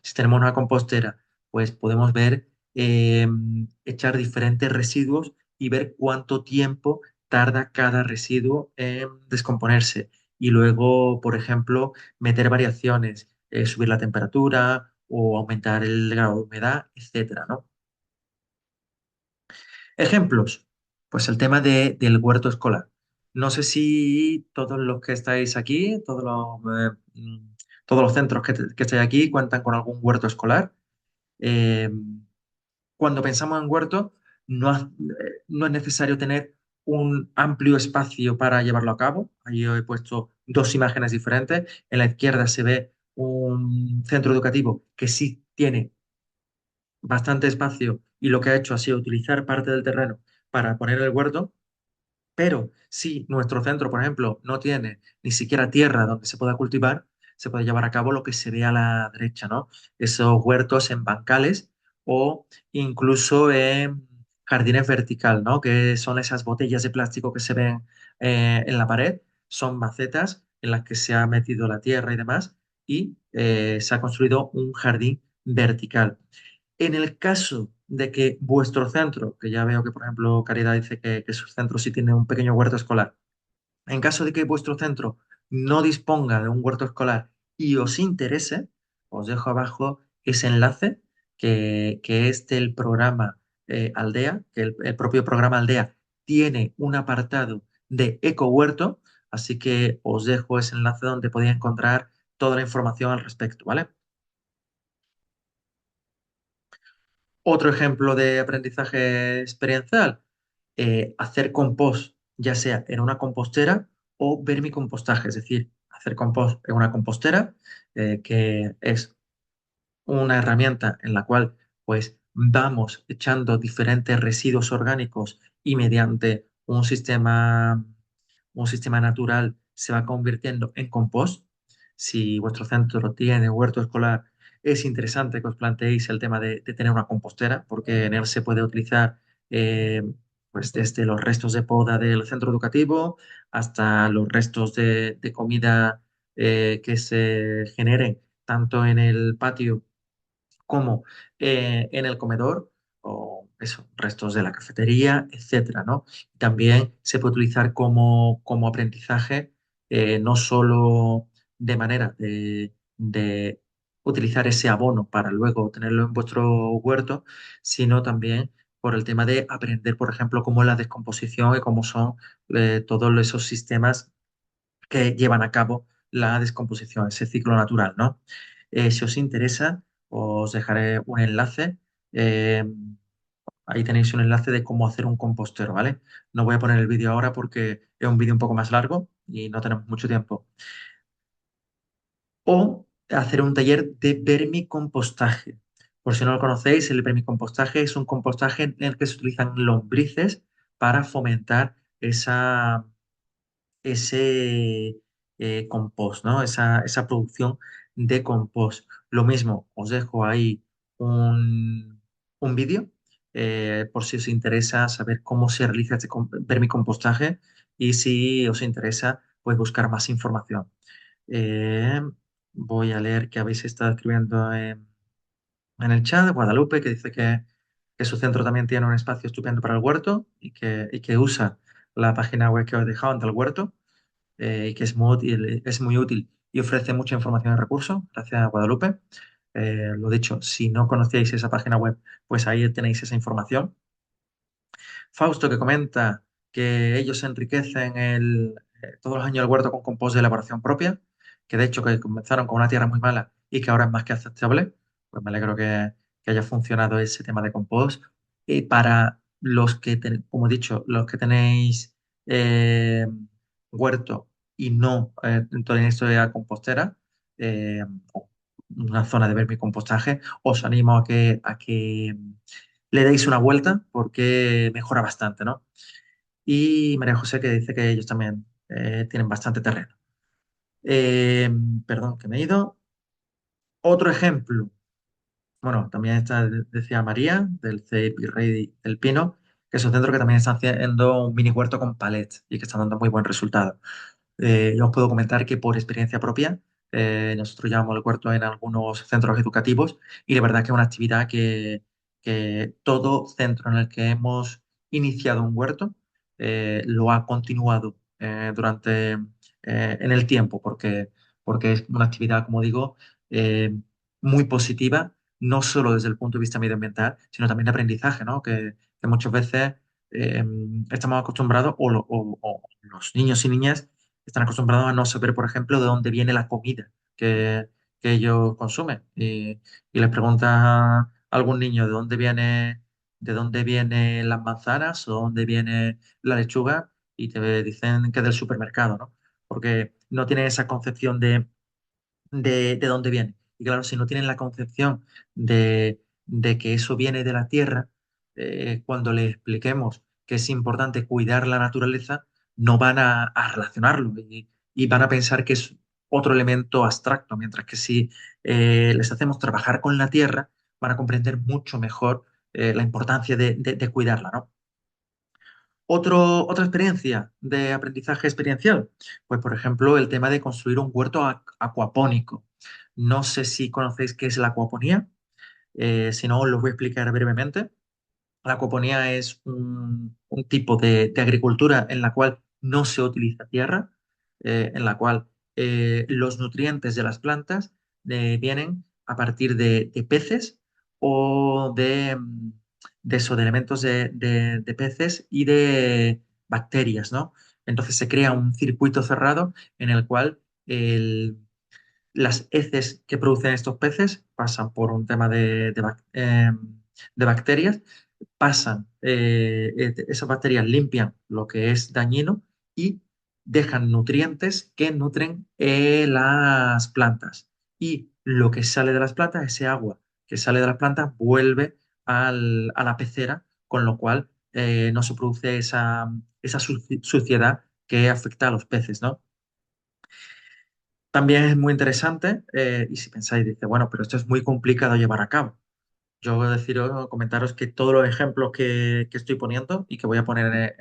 si tenemos una compostera, pues podemos ver, echar diferentes residuos y ver cuánto tiempo tarda cada residuo en descomponerse. Y luego, por ejemplo, meter variaciones, subir la temperatura o aumentar el grado de humedad, etcétera, ¿no? Ejemplos, pues el tema del huerto escolar. No sé si todos los que estáis aquí, todos los centros que estáis aquí cuentan con algún huerto escolar. Eh, Cuando pensamos en huerto, no es necesario tener un amplio espacio para llevarlo a cabo. Ahí he puesto dos imágenes diferentes. En la izquierda se ve un centro educativo que sí tiene bastante espacio y lo que ha hecho ha sido utilizar parte del terreno para poner el huerto. Pero si nuestro centro, por ejemplo, no tiene ni siquiera tierra donde se pueda cultivar, se puede llevar a cabo lo que se ve a la derecha, ¿no? Esos huertos en bancales o incluso en jardines vertical, ¿no? Que son esas botellas de plástico que se ven en la pared. Son macetas en las que se ha metido la tierra y demás y se ha construido un jardín vertical. En el caso de que vuestro centro, que ya veo que, por ejemplo, Caridad dice que su centro sí tiene un pequeño huerto escolar, en caso de que vuestro centro no disponga de un huerto escolar y os interese, os dejo abajo ese enlace que es del programa Aldea, que el propio programa Aldea tiene un apartado de ecohuerto, así que os dejo ese enlace donde podéis encontrar toda la información al respecto, ¿vale? Otro ejemplo de aprendizaje experiencial, hacer compost, ya sea en una compostera o vermicompostaje, es decir, hacer compost en una compostera, que es una herramienta en la cual pues vamos echando diferentes residuos orgánicos y mediante un sistema natural se va convirtiendo en compost. Si vuestro centro tiene huerto escolar, es interesante que os planteéis el tema de tener una compostera, porque en él se puede utilizar, eh, pues desde los restos de poda del centro educativo hasta los restos de comida que se generen tanto en el patio como en el comedor, o eso, restos de la cafetería, etcétera, ¿no? También se puede utilizar como aprendizaje, no solo de manera de utilizar ese abono para luego tenerlo en vuestro huerto, sino también por el tema de aprender, por ejemplo, cómo es la descomposición y cómo son todos esos sistemas que llevan a cabo la descomposición, ese ciclo natural, ¿no? Si os interesa, os dejaré un enlace. eh, Ahí tenéis un enlace de cómo hacer un compostero, ¿vale? No voy a poner el vídeo ahora porque es un vídeo un poco más largo y no tenemos mucho tiempo. O hacer un taller de vermicompostaje. Por si no lo conocéis, el vermicompostaje es un compostaje en el que se utilizan lombrices para fomentar ese compost, ¿no? Esa producción de compost. Lo mismo, os dejo ahí un vídeo por si os interesa saber cómo se realiza este vermicompostaje y si os interesa, pues buscar más información. Eh, Voy a leer que habéis estado escribiendo en el chat, Guadalupe, que dice que su centro también tiene un espacio estupendo para el huerto y que usa la página web que os he dejado ante el huerto, y que es muy útil y ofrece mucha información y recursos. Gracias a Guadalupe. Lo dicho, si no conocíais esa página web, pues ahí tenéis esa información. Fausto que comenta que ellos se enriquecen todos los años el huerto con compost de elaboración propia, que de hecho que comenzaron con una tierra muy mala y que ahora es más que aceptable. Pues me alegro que haya funcionado ese tema de compost. Y para los que, como he dicho, los que tenéis huerto y no dentro de esto de la compostera, o una zona de vermicompostaje, os animo a que le deis una vuelta porque mejora bastante, ¿no? Y María José que dice que ellos también tienen bastante terreno. Eh, Perdón, que me he ido. Otro ejemplo. Bueno, también está, decía María, del CEIP y Rey del Pino, que es un centro que también está haciendo un mini huerto con palets y que está dando muy buen resultado. Yo os puedo comentar que por experiencia propia, nosotros llevamos el huerto en algunos centros educativos y la verdad que es una actividad que todo centro en el que hemos iniciado un huerto lo ha continuado en el tiempo, porque es una actividad, como digo, eh, muy positiva, no solo desde el punto de vista medioambiental, sino también de aprendizaje, ¿no? Que muchas veces eh, estamos acostumbrados, o los niños y niñas están acostumbrados a no saber, por ejemplo, de dónde viene la comida que ellos consumen. Y les preguntas a algún niño de dónde vienen las manzanas o dónde viene la lechuga y te dicen que es del supermercado, ¿no? Porque no tienen esa concepción de dónde viene. Y claro, si no tienen la concepción de que eso viene de la tierra, cuando les expliquemos que es importante cuidar la naturaleza, no van a relacionarlo y van a pensar que es otro elemento abstracto, mientras que si les hacemos trabajar con la tierra, van a comprender mucho mejor la importancia de cuidarla, ¿no? Otra experiencia de aprendizaje experiencial, pues por ejemplo el tema de construir un huerto acuapónico. No sé si conocéis qué es la acuaponía, si no os lo voy a explicar brevemente. La acuaponía es un tipo de agricultura en la cual no se utiliza tierra, en la cual los nutrientes de las plantas vienen a partir de peces o de elementos de peces y de bacterias, ¿no? Entonces se crea un circuito cerrado en el cual las heces que producen estos peces pasan por un tema de bacterias, esas bacterias limpian lo que es dañino y dejan nutrientes que nutren las plantas. Y lo que sale de las plantas, ese agua que sale de las plantas, vuelve a la pecera, con lo cual no se produce esa suciedad que afecta a los peces, ¿no? También es muy interesante, y si pensáis, dice, bueno, pero esto es muy complicado de llevar a cabo. Yo voy a deciros, comentaros que todos los ejemplos que estoy poniendo y que voy a poner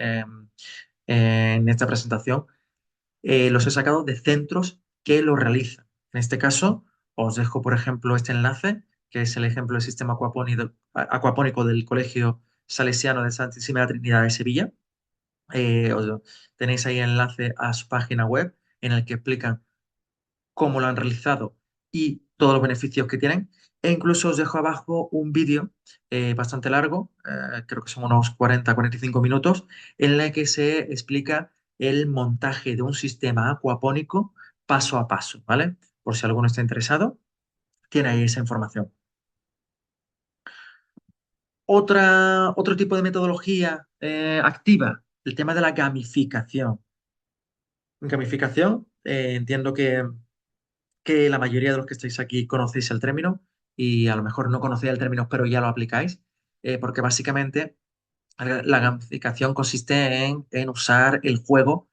en esta presentación, los he sacado de centros que lo realizan. En este caso, os dejo, por ejemplo, este enlace, que es el ejemplo del sistema acuapónico del Colegio Salesiano de Santísima Trinidad de Sevilla. Tenéis ahí el enlace a su página web en el que explican cómo lo han realizado y todos los beneficios que tienen. E incluso os dejo abajo un vídeo bastante largo, creo que son unos 40-45 minutos, en el que se explica el montaje de un sistema acuapónico paso a paso, ¿vale? Por si alguno está interesado, tiene ahí esa información. Otro tipo de metodología activa, el tema de la gamificación. Gamificación, entiendo que la mayoría de los que estáis aquí conocéis el término y a lo mejor no conocéis el término, pero ya lo aplicáis, porque básicamente la gamificación consiste en usar el juego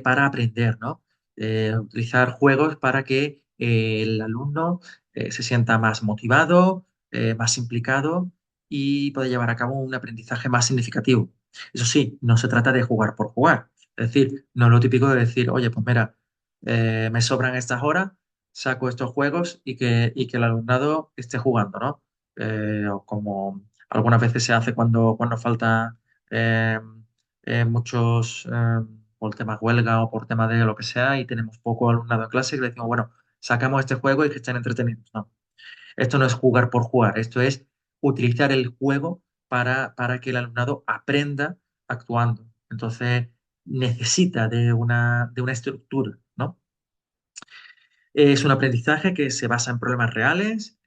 para aprender, ¿no? Utilizar juegos para que el alumno se sienta más motivado, más implicado y pueda llevar a cabo un aprendizaje más significativo. Eso sí, no se trata de jugar por jugar. Es decir, no es lo típico de decir, oye, pues mira, me sobran estas horas, saco estos juegos y que el alumnado esté jugando, ¿no? O como algunas veces se hace cuando falta eh, muchos, por temas huelga o por tema de lo que sea, y tenemos poco alumnado en clase, y le decimos, bueno, sacamos este juego y que estén entretenidos. No, esto no es jugar por jugar, esto es utilizar el juego para que el alumnado aprenda actuando. Entonces, necesita de una estructura, ¿no? Es un aprendizaje que se basa en problemas reales,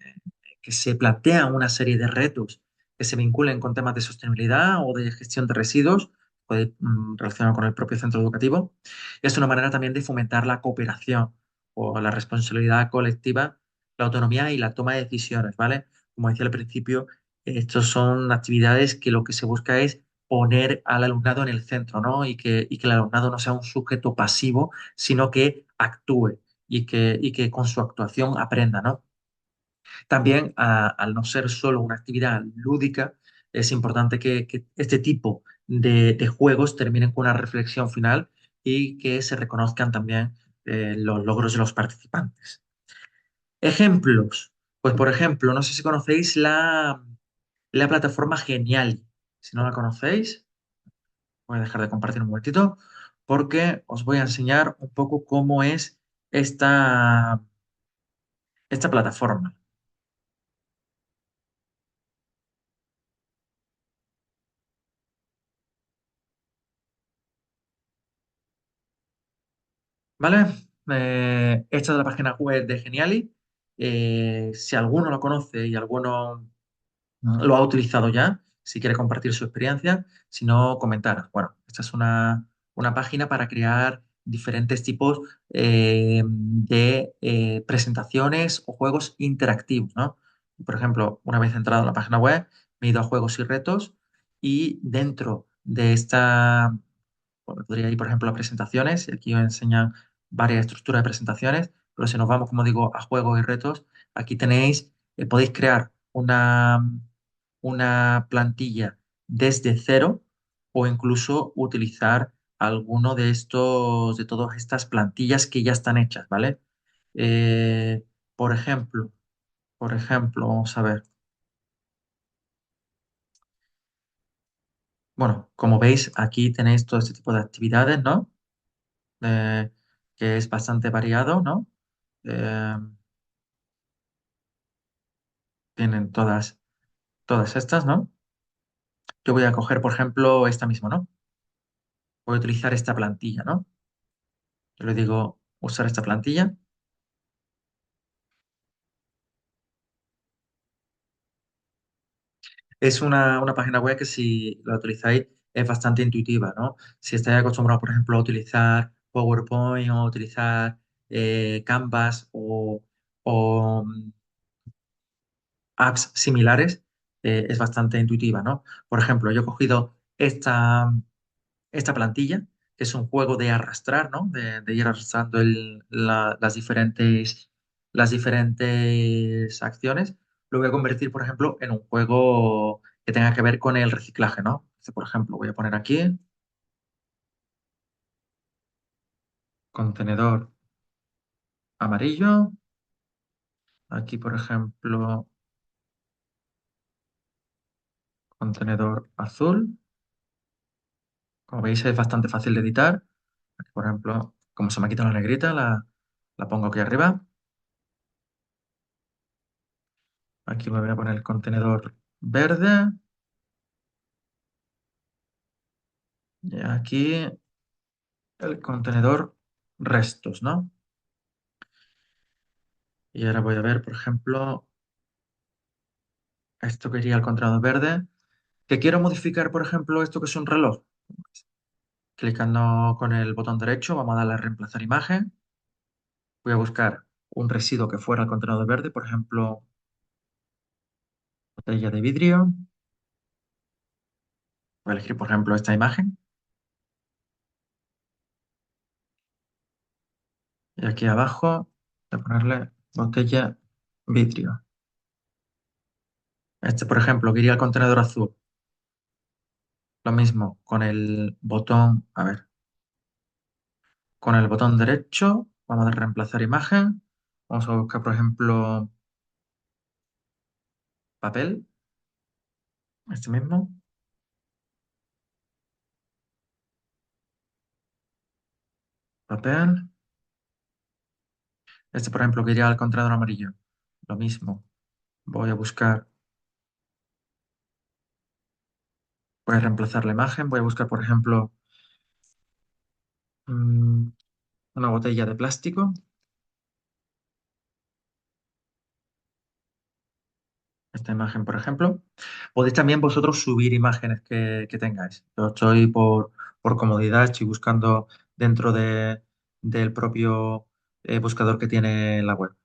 que se plantean una serie de retos que se vinculen con temas de sostenibilidad o de gestión de residuos, puede relacionar con el propio centro educativo. Es una manera también de fomentar la cooperación o la responsabilidad colectiva, la autonomía y la toma de decisiones, ¿vale? Como decía al principio, estos son actividades que lo que se busca es poner al alumnado en el centro, ¿no? Y que el alumnado no sea un sujeto pasivo, sino que actúe y que con su actuación aprenda, ¿no? También, al no ser solo una actividad lúdica, es importante que este tipo de juegos terminen con una reflexión final y que se reconozcan también los logros de los participantes. Ejemplos. Pues, por ejemplo, no sé si conocéis la plataforma Geniali. Si no la conocéis, voy a dejar de compartir un momentito porque os voy a enseñar un poco cómo es esta plataforma. ¿Vale? Esta es la página web de Geniali. Si alguno lo conoce y alguno lo ha utilizado ya, si quiere compartir su experiencia, si no, comentar. Bueno, esta es una página para crear diferentes tipos de presentaciones o juegos interactivos, ¿no? Por ejemplo, una vez entrado en la página web, me he ido a juegos y retos y dentro de esta bueno, podría ir, por ejemplo, a presentaciones, y aquí os enseñan varias estructuras de presentaciones, pero si nos vamos, como digo, a juegos y retos, aquí tenéis, podéis crear una plantilla desde cero o incluso utilizar alguno de de todas estas plantillas que ya están hechas, ¿vale? Eh, por ejemplo, vamos a ver. Bueno, como veis, aquí tenéis todo este tipo de actividades, ¿no? eh, que es bastante variado, ¿no? Eh, tienen todas estas, ¿no? Yo voy a coger, por ejemplo, esta misma, ¿no? Voy a utilizar esta plantilla, ¿no? Yo le digo usar esta plantilla. Es una página web que si la utilizáis es bastante intuitiva, ¿no? Si estáis acostumbrados, por ejemplo, a utilizar PowerPoint o a utilizar Canvas o apps similares, es bastante intuitiva, ¿no? Por ejemplo, yo he cogido esta plantilla, que es un juego de arrastrar, ¿no? De ir arrastrando las diferentes acciones. Lo voy a convertir, por ejemplo, en un juego que tenga que ver con el reciclaje, ¿no? Por ejemplo, voy a poner aquí contenedor amarillo. Aquí, por ejemplo, contenedor azul. Como veis, es bastante fácil de editar. Aquí, por ejemplo, como se me ha quitado la negrita, la pongo aquí arriba. Aquí me voy a poner el contenedor verde. Y aquí el contenedor restos, ¿no? Y ahora voy a ver, por ejemplo, esto que iría al contenedor verde. Que quiero modificar, por ejemplo, esto que es un reloj. Clicando con el botón derecho, vamos a darle a reemplazar imagen. Voy a buscar un residuo que fuera al contenedor verde, por ejemplo, botella de vidrio. Voy a elegir, por ejemplo, esta imagen. Y aquí abajo voy a ponerle botella vidrio. Este, por ejemplo, que iría al contenedor azul. Lo mismo con el botón, a ver, con el botón derecho, vamos a reemplazar imagen. Vamos a buscar, por ejemplo, papel, este mismo, papel. Este, por ejemplo, que iría al contenedor amarillo. Lo mismo. Voy a buscar, voy a reemplazar la imagen. Voy a buscar, por ejemplo, mm, una botella de plástico. esta imagen, por ejemplo. Podéis también vosotros subir imágenes que tengáis. Yo estoy por comodidad, estoy buscando dentro del propio buscador que tiene la web.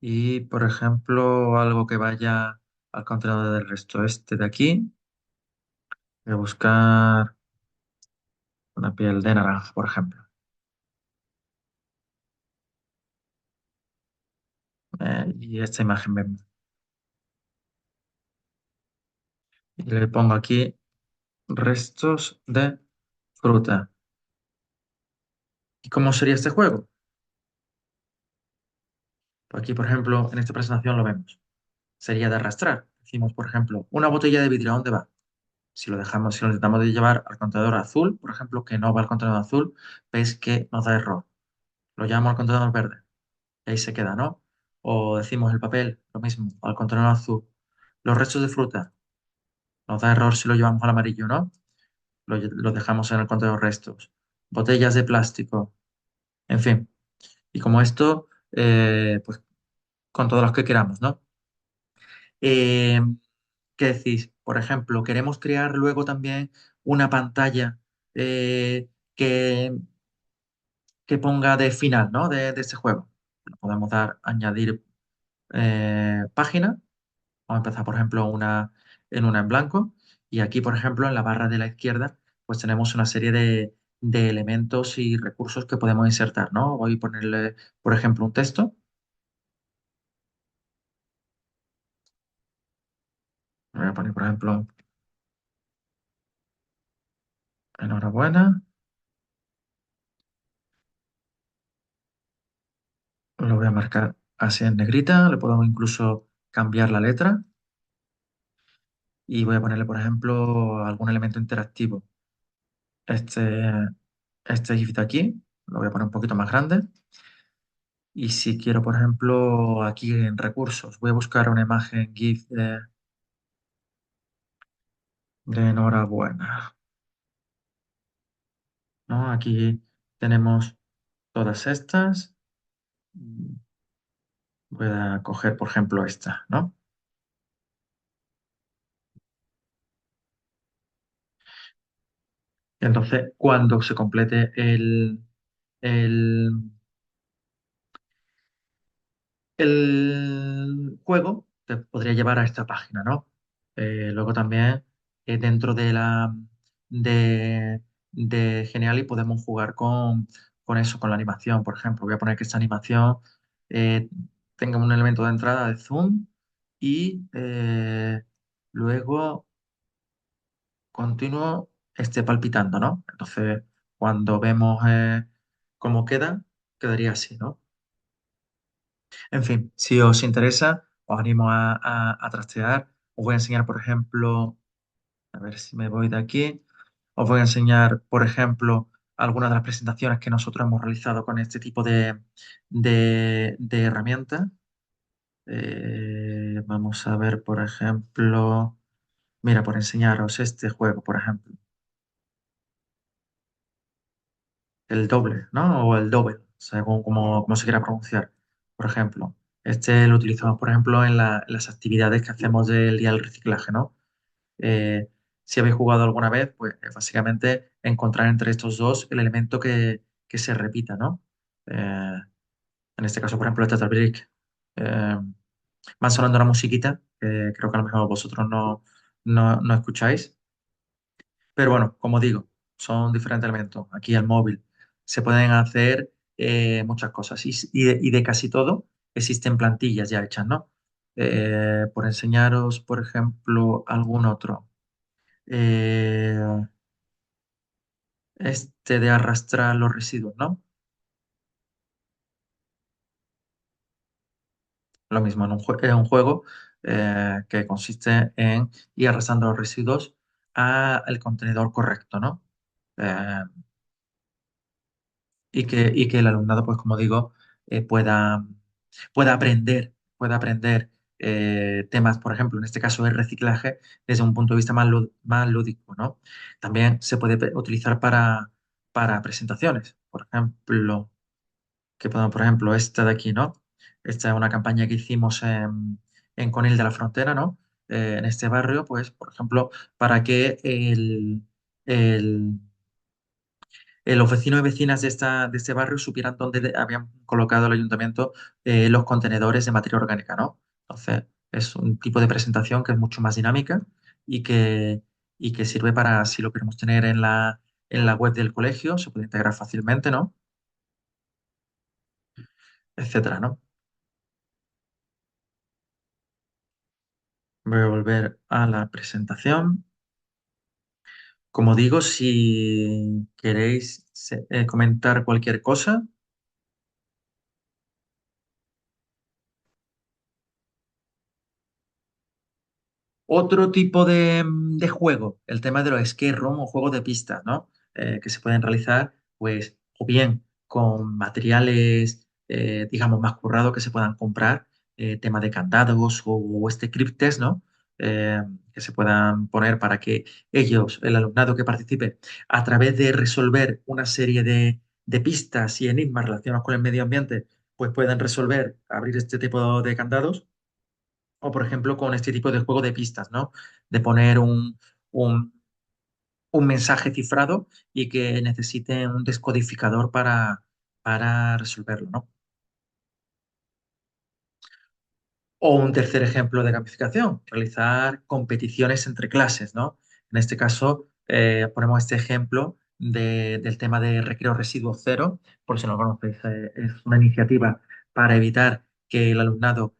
Y, por ejemplo, algo que vaya al contenido del resto. Este de aquí, voy a buscar una piel de naranja, por ejemplo. Y esta imagen mismo. Y le pongo aquí restos de fruta. ¿Y cómo sería este juego? Pues aquí, por ejemplo, en esta presentación lo vemos. Sería de arrastrar. Decimos, por ejemplo, una botella de vidrio, ¿a dónde va? Si lo dejamos, si lo intentamos de llevar al contenedor azul, por ejemplo, que no va al contenedor azul, veis que nos da error. Lo llevamos al contenedor verde y ahí se queda, ¿no? O decimos el papel, lo mismo, al contenedor azul. Los restos de fruta, nos da error si lo llevamos al amarillo, ¿no? Lo dejamos en el contenedor restos. Botellas de plástico, en fin. Y como esto, pues con todos los que queramos, ¿no? Eh, ¿Qué decís? Por ejemplo, queremos crear luego también una pantalla eh, que, que ponga de final, ¿no? De este juego. Le podemos dar añadir página. Vamos a empezar, por ejemplo, en una en blanco. Y aquí, por ejemplo, en la barra de la izquierda, pues tenemos una serie de elementos y recursos que podemos insertar, ¿no? Voy a ponerle, por ejemplo, un texto. Voy a poner, por ejemplo, enhorabuena. Lo voy a marcar así en negrita. Le puedo incluso cambiar la letra. Y voy a ponerle, por ejemplo, algún elemento interactivo. Este, este GIF de aquí, lo voy a poner un poquito más grande. Y si quiero, por ejemplo, aquí en recursos, voy a buscar una imagen GIF de enhorabuena, ¿no? Aquí tenemos todas estas. Voy a coger, por ejemplo, esta, ¿no? Entonces, cuando se complete el, el juego, te podría llevar a esta página, ¿no? Luego también dentro de, de Geniali podemos jugar con eso, con la animación, por ejemplo. Voy a poner que esta animación eh, tenga un elemento de entrada de zoom y luego continuo esté palpitando, ¿no? Entonces, cuando vemos cómo queda, quedaría así, ¿no? En fin, si os interesa, os animo a trastear. Os voy a enseñar, por ejemplo, a ver si me voy de aquí. Os voy a enseñar, por ejemplo, algunas de las presentaciones que nosotros hemos realizado con este tipo de herramientas. Vamos a ver, por ejemplo, mira, por enseñaros este juego, por ejemplo, el doble, ¿no? O el doble, según como se quiera pronunciar. Por ejemplo, este lo utilizamos, por ejemplo, en las actividades que hacemos del día del reciclaje, ¿no? Eh, si habéis jugado alguna vez, pues básicamente encontrar entre estos dos el elemento que se repita, ¿no? En este caso, por ejemplo, el Tetra Brick. Van sonando una musiquita, que creo que a lo mejor vosotros no escucháis. Pero bueno, como digo, son diferentes elementos. Aquí el móvil se pueden hacer muchas cosas y de casi todo existen plantillas ya hechas, ¿no? Por enseñaros, por ejemplo, algún otro. Eh, este de arrastrar los residuos, ¿no? Lo mismo, es un juego que consiste en ir arrastrando los residuos al contenedor correcto, ¿no? Eh, y que el alumnado, pues como digo, pueda aprender temas, por ejemplo, en este caso el reciclaje, desde un punto de vista más lúdico, ¿no? También se puede utilizar para presentaciones, por ejemplo, que podemos, por ejemplo, esta de aquí, ¿no? Esta es una campaña que hicimos en Conil de la Frontera, ¿no? En este barrio, pues, por ejemplo, para que el- los vecinos y vecinas de este barrio supieran dónde habían colocado el ayuntamiento los contenedores de materia orgánica, ¿no? Entonces, es un tipo de presentación que es mucho más dinámica y y que sirve para, si lo queremos tener en en la web del colegio, se puede integrar fácilmente, ¿no? Etcétera, ¿no? Voy a volver a la presentación. Como digo, si queréis comentar cualquier cosa. Otro tipo de juego, el tema de los escape room o juegos de pistas, ¿no? Que se pueden realizar, pues, o bien con materiales, digamos, más currados que se puedan comprar, tema de candados o este crypt ¿no? Eh, que se puedan poner para que ellos, el alumnado que participe, a través de resolver una serie de pistas y enigmas relacionados con el medio ambiente, pues puedan resolver, abrir este tipo de candados o, por ejemplo, con este tipo de juego de pistas, ¿no? De poner un- un mensaje cifrado y que necesite un descodificador para resolverlo, ¿no? O un tercer ejemplo de gamificación, realizar competiciones entre clases, ¿no? En este caso, ponemos este ejemplo del tema de recreo residuo cero, por si no lo conocéis, es una iniciativa para evitar que el alumnado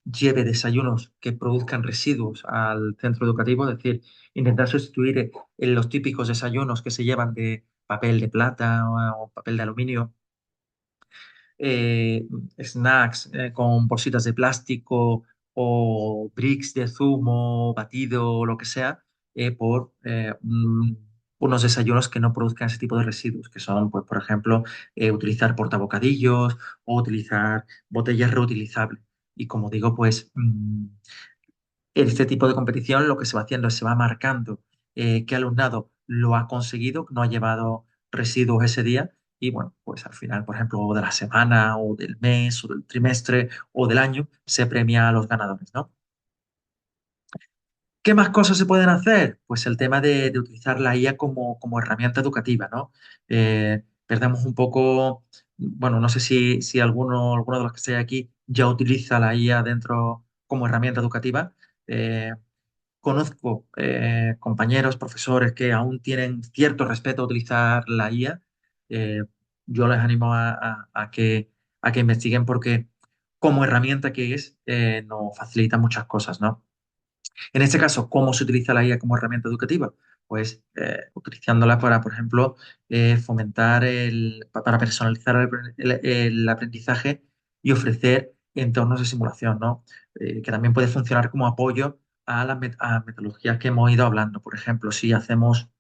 lleve desayunos que produzcan residuos al centro educativo, es decir, intentar sustituir los típicos desayunos que se llevan de papel de plata o papel de aluminio eh, snacks con bolsitas de plástico o bricks de zumo, batido o lo que sea, por unos desayunos que no produzcan ese tipo de residuos, que son, pues, por ejemplo, utilizar portabocadillos o utilizar botellas reutilizables. Y como digo, pues este tipo de competición lo que se va haciendo es se va marcando qué alumnado lo ha conseguido, no ha llevado residuos ese día y bueno, pues al final, por ejemplo, de la semana o del mes o del trimestre o del año, se premia a los ganadores, ¿no? ¿Qué más cosas se pueden hacer? Pues el tema de utilizar la IA como herramienta educativa, ¿no? Perdemos un poco, bueno, no sé si alguno de los que esté aquí ya utiliza la IA dentro como herramienta educativa. Eh, Conozco compañeros, profesores que aún tienen cierto respeto a utilizar la IA. Eh, yo les animo a que investiguen porque como herramienta que es, nos facilita muchas cosas, ¿no? En este caso, ¿cómo se utiliza la IA como herramienta educativa? Pues utilizándola para, por ejemplo, fomentar para personalizar el aprendizaje y ofrecer entornos de simulación, ¿no? Que también puede funcionar como apoyo a las a metodologías que hemos ido hablando. Por ejemplo, si hacemos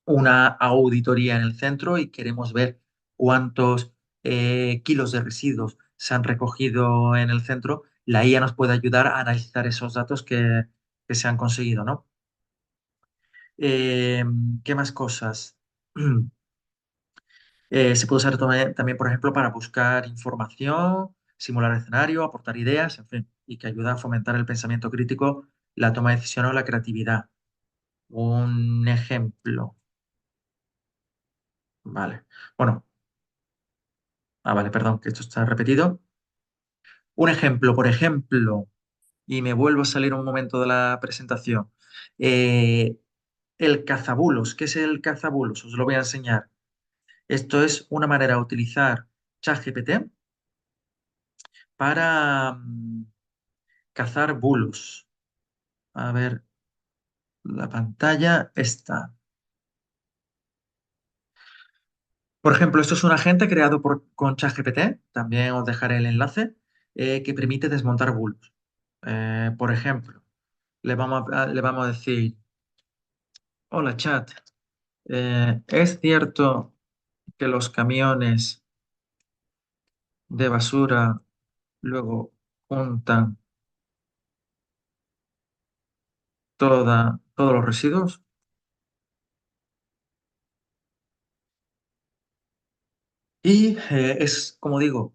una auditoría en el centro y queremos ver cuántos kilos de residuos se han recogido en el centro, la IA nos puede ayudar a analizar esos datos que se han conseguido, ¿no? Eh, ¿Qué más cosas? Se puede usar también, por ejemplo, para buscar información, simular escenario, aportar ideas, en fin, y que ayuda a fomentar el pensamiento crítico, la toma de decisiones o la creatividad. Un ejemplo, vale. Bueno, vale, perdón, que esto está repetido. Un ejemplo, por ejemplo, y me vuelvo a salir un momento de la presentación. Eh, el cazabulos. ¿Qué es el cazabulos? Os lo voy a enseñar. Esto es una manera de utilizar ChatGPT para cazar bulos. A ver, la pantalla está. Por ejemplo, esto es un agente creado con ChatGPT, también os dejaré el enlace, que permite desmontar bulos. Por ejemplo, le vamos a decir, hola chat, ¿es cierto que los camiones de basura luego juntan todos los residuos? Y es, como digo,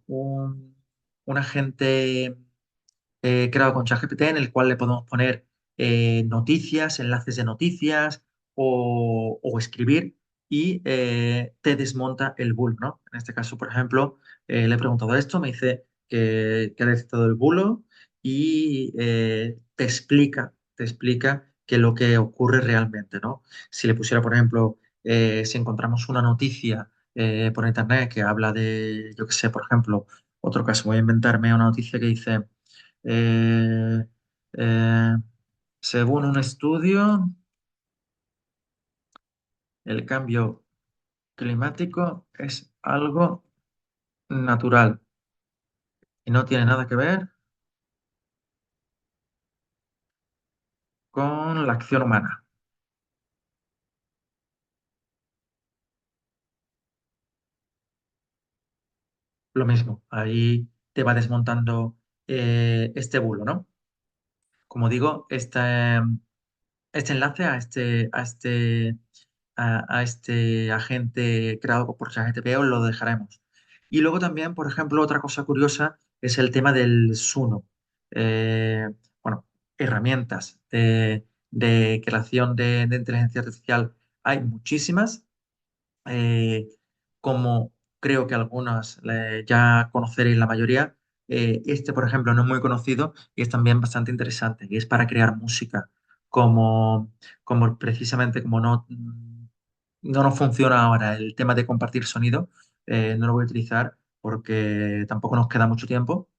un agente creado con ChatGPT en el cual le podemos poner noticias, enlaces de noticias o escribir y te desmonta el bulo, ¿no? En este caso, por ejemplo, le he preguntado esto, me dice que ha detectado el bulo y te explica qué es lo que ocurre realmente, ¿no? Si le pusiera, por ejemplo, si encontramos una noticia por internet que habla de, yo qué sé, por ejemplo, otro caso, voy a inventarme una noticia que dice eh, eh, según un estudio, el cambio climático es algo natural y no tiene nada que ver con la acción humana. Lo mismo, ahí te va desmontando este bulo, ¿no? Como digo, este enlace a este agente creado por ChatGPT os lo dejaremos. Y luego también, por ejemplo, otra cosa curiosa es el tema del Suno. Bueno, herramientas de creación de inteligencia artificial hay muchísimas. eh, Como creo que algunas ya conoceréis la mayoría, este, por ejemplo, no es muy conocido y es también bastante interesante, y es para crear música, como, como precisamente como no nos funciona ahora el tema de compartir sonido, no lo voy a utilizar porque tampoco nos queda mucho tiempo.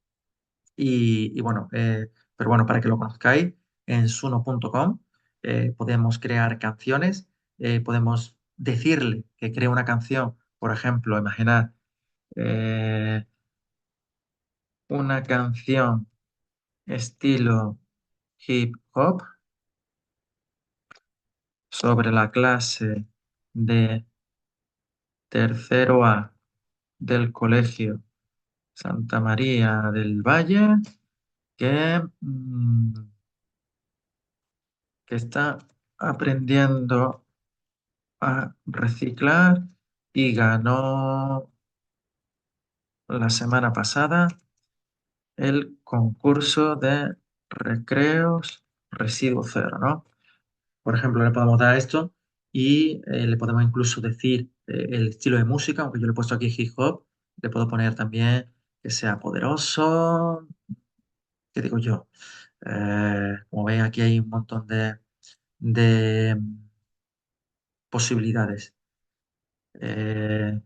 Y bueno, pero bueno, para que lo conozcáis, en suno.com podemos crear canciones, podemos decirle que cree una canción, por ejemplo, imaginar eh, una canción estilo hip hop sobre la clase de tercero A del Colegio Santa María del Valle que, que está aprendiendo a reciclar y ganó la semana pasada el concurso de recreos residuo cero, ¿no? Por ejemplo, le podemos dar esto y le podemos incluso decir el estilo de música, aunque yo le he puesto aquí hip hop, le puedo poner también que sea poderoso, ¿qué digo yo? Como veis, aquí hay un montón de posibilidades. Eh,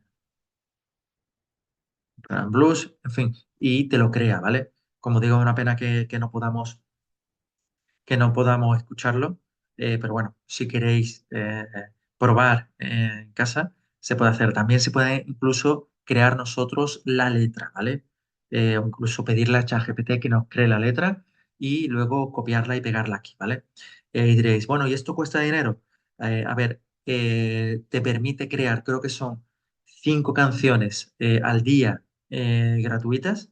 Grand Blues, en fin, y te lo crea, ¿vale? Como digo, es una pena que no podamos escucharlo, pero bueno, si queréis probar en casa, se puede hacer. También se puede incluso crear nosotros la letra, ¿vale? O incluso pedirle a ChatGPT que nos cree la letra y luego copiarla y pegarla aquí, ¿vale? Y diréis, bueno, ¿y esto cuesta dinero? A ver, te permite crear, creo que son 5 canciones al día gratuitas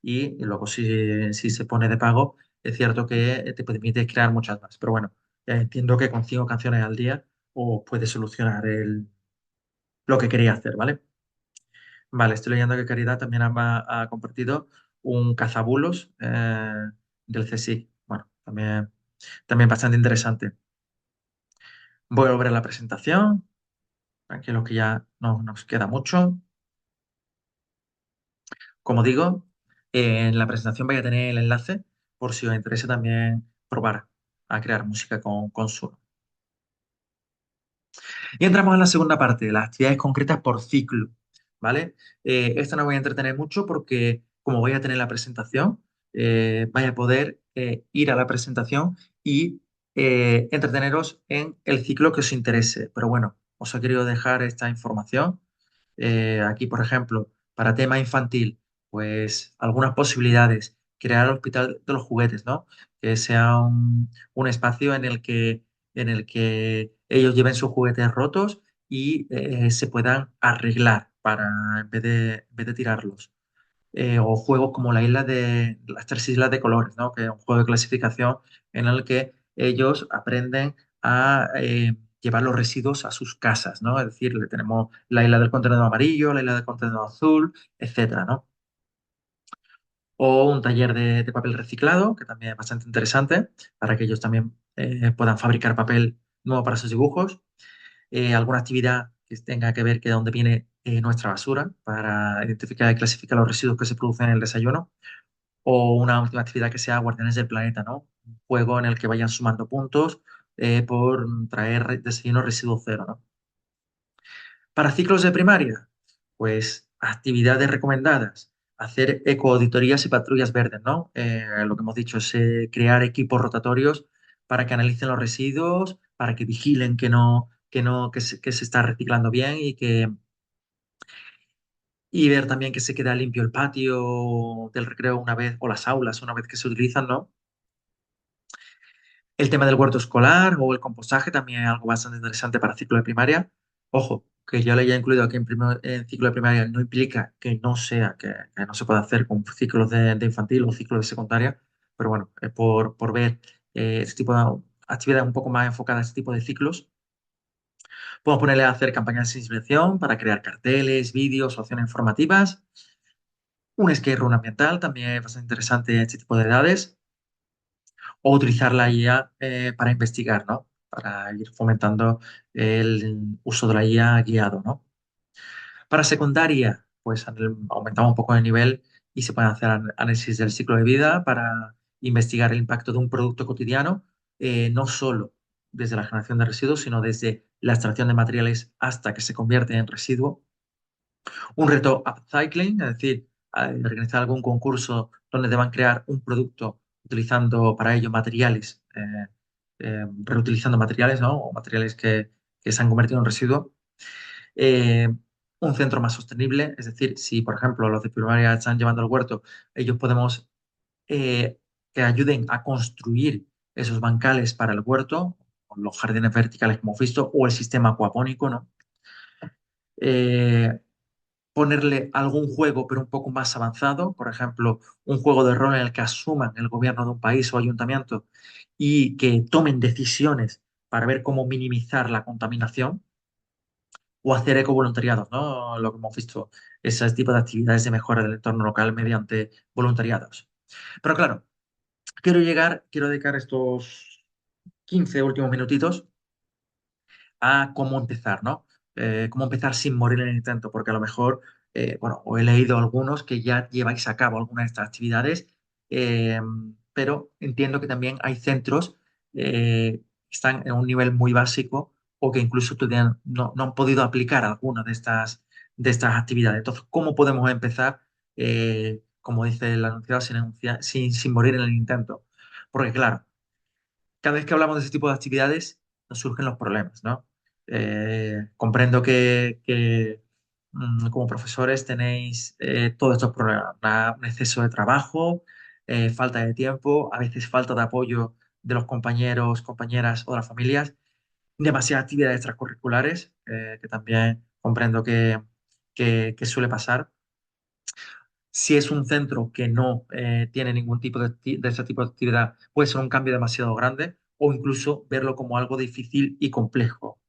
y luego si se pone de pago, es cierto que te permite crear muchas más. Pero bueno, entiendo que con 5 canciones al día os puede solucionar lo que quería hacer, ¿vale? Vale, estoy leyendo que Caridad también ha compartido un cazabulos del CSIC. Bueno, también bastante interesante. Voy a volver a la presentación. Tranquilos que ya no nos queda mucho. Como digo, en la presentación vais a tener el enlace por si os interesa también probar a crear música con Suno. Y entramos en la segunda parte, las actividades concretas por ciclo, ¿vale? Esta no voy a entretener mucho porque como voy a tener la presentación, vais a poder ir a la presentación y entreteneros en el ciclo que os interese. Pero bueno, os he querido dejar esta información. Aquí, por ejemplo, para tema infantil, pues algunas posibilidades. Crear el hospital de los juguetes, ¿no? Que sea un espacio en el que ellos lleven sus juguetes rotos y se puedan arreglar para, en vez de tirarlos. O juegos como la isla de las 3 islas de colores, ¿no? Que es un juego de clasificación en el que ellos aprenden a llevar los residuos a sus casas, ¿no? Es decir, le tenemos la isla del contenedor amarillo, la isla del contenedor azul, etcétera, ¿no? o un taller de papel reciclado, que también es bastante interesante para que ellos también puedan fabricar papel nuevo para sus dibujos. Alguna actividad que tenga que ver que de dónde viene nuestra basura para identificar y clasificar los residuos que se producen en el desayuno, o una última actividad que sea Guardianes del Planeta, ¿no? Un juego en el que vayan sumando puntos por traer desayuno residuo cero, ¿no? Para ciclos de primaria, pues actividades recomendadas, hacer ecoauditorías y patrullas verdes, ¿no? Lo que hemos dicho es crear equipos rotatorios para que analicen los residuos, para que vigilen que se está reciclando bien y ver también que se queda limpio el patio del recreo una vez, o las aulas una vez que se utilizan, ¿no? El tema del huerto escolar o el compostaje también es algo bastante interesante para ciclo de primaria. Ojo, que yo le haya incluido aquí en ciclo de primaria no implica que no sea, que no se pueda hacer con ciclos de infantil o ciclos de secundaria, pero bueno, por ver este tipo de actividades un poco más enfocadas a este tipo de ciclos. Podemos ponerle a hacer campañas de sensibilización para crear carteles, vídeos o acciones informativas. Un escape room ambiental también es bastante interesante en este tipo de edades, o utilizar la IA para investigar, ¿no? Para ir fomentando el uso de la IA guiado, ¿no? Para secundaria, pues aumentamos un poco el nivel y se pueden hacer análisis del ciclo de vida para investigar el impacto de un producto cotidiano, no solo desde la generación de residuos, sino desde la extracción de materiales hasta que se convierte en residuo. Un reto upcycling, es decir, organizar algún concurso donde deban crear un producto utilizando para ello materiales, reutilizando materiales, ¿no? O materiales que se han convertido en residuo. Eh, un centro más sostenible, es decir, si por ejemplo los de primaria están llevando al huerto, ellos podemos que ayuden a construir esos bancales para el huerto, los jardines verticales que hemos visto, o el sistema acuapónico, ¿no? Eh, ponerle algún juego, pero un poco más avanzado, por ejemplo, un juego de rol en el que asuman el gobierno de un país o ayuntamiento y que tomen decisiones para ver cómo minimizar la contaminación, o hacer ecovoluntariados, ¿no? Lo que hemos visto, ese tipo de actividades de mejora del entorno local mediante voluntariados. Pero claro, quiero dedicar estos 15 últimos minutitos a cómo empezar, ¿no? Cómo empezar sin morir en el intento, porque a lo mejor, bueno, o he leído algunos que ya lleváis a cabo algunas de estas actividades, eh, pero entiendo que también hay centros que están en un nivel muy básico o que incluso todavía no han podido aplicar alguna de estas actividades. Entonces, ¿cómo podemos empezar, como dice el anunciado, sin morir en el intento? Porque claro, cada vez que hablamos de ese tipo de actividades, nos surgen los problemas, ¿no? Comprendo que como profesores tenéis todos estos problemas, un exceso de trabajo, falta de tiempo, a veces falta de apoyo de los compañeros, compañeras o de las familias, demasiadas actividades extracurriculares, que también comprendo que suele pasar. Si es un centro que no tiene ningún tipo de ese tipo de actividad, puede ser un cambio demasiado grande o incluso verlo como algo difícil y complejo.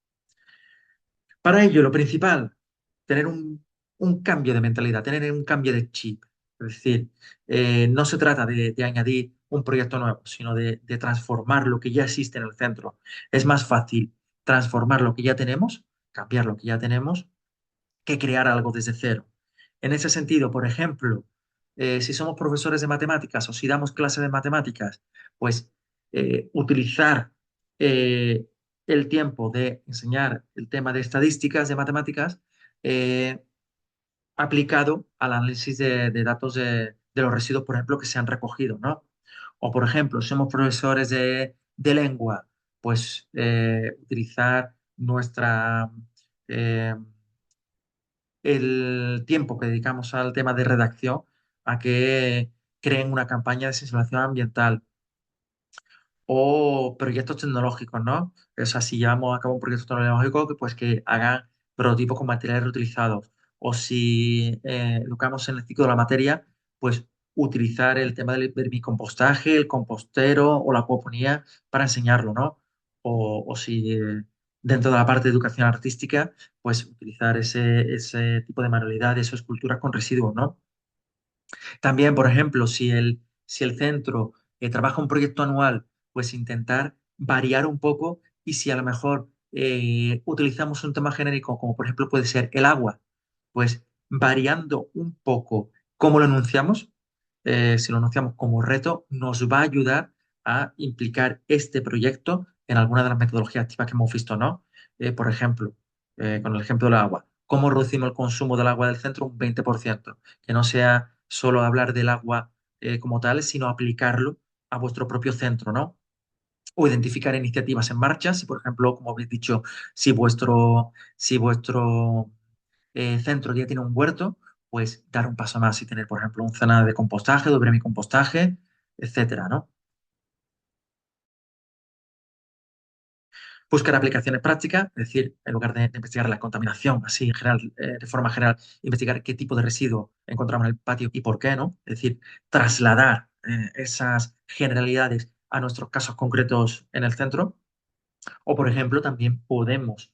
Para ello, lo principal, tener un cambio de mentalidad, tener un cambio de chip. Es decir, no se trata de añadir un proyecto nuevo, sino de transformar lo que ya existe en el centro. Es más fácil transformar lo que ya tenemos, cambiar lo que ya tenemos, que crear algo desde cero. En ese sentido, por ejemplo, si somos profesores de matemáticas o si damos clases de matemáticas, pues utilizar eh, el tiempo de enseñar el tema de estadísticas de matemáticas eh, aplicado al análisis de datos de los residuos, por ejemplo, que se han recogido, ¿no? O, por ejemplo, si somos profesores de lengua, pues utilizar nuestra eh, el tiempo que dedicamos al tema de redacción a que creen una campaña de sensibilización ambiental o proyectos tecnológicos, ¿no? O sea, si llevamos a cabo un proyecto tecnológico, que, pues que hagan prototipos con materiales reutilizados. O si educamos en el ciclo de la materia, pues utilizar el tema del vermicompostaje, el compostero o la acuaponía para enseñarlo, ¿no? O si dentro de la parte de educación artística, pues utilizar ese tipo de manualidades o esculturas con residuos, ¿no? También, por ejemplo, si el centro trabaja un proyecto anual, pues intentar variar un poco y si a lo mejor utilizamos un tema genérico, como por ejemplo puede ser el agua, pues variando un poco cómo lo enunciamos, si lo enunciamos como reto, nos va a ayudar a implicar este proyecto en alguna de las metodologías activas que hemos visto, ¿no? Por ejemplo, con el ejemplo del agua, ¿cómo reducimos el consumo del agua del centro un 20%? Que no sea solo hablar del agua como tal, sino aplicarlo a vuestro propio centro, ¿no? O identificar iniciativas en marcha, si por ejemplo, como habéis dicho, si vuestro centro ya tiene un huerto, pues dar un paso más y tener, por ejemplo, un zona de compostaje, de vermicompostaje, etcétera, ¿no? Buscar aplicaciones prácticas, es decir, en lugar de investigar la contaminación, así en general, de forma general, investigar qué tipo de residuo encontramos en el patio y por qué, ¿no? Es decir, trasladar esas generalidades a nuestros casos concretos en el centro. O, por ejemplo, también podemos,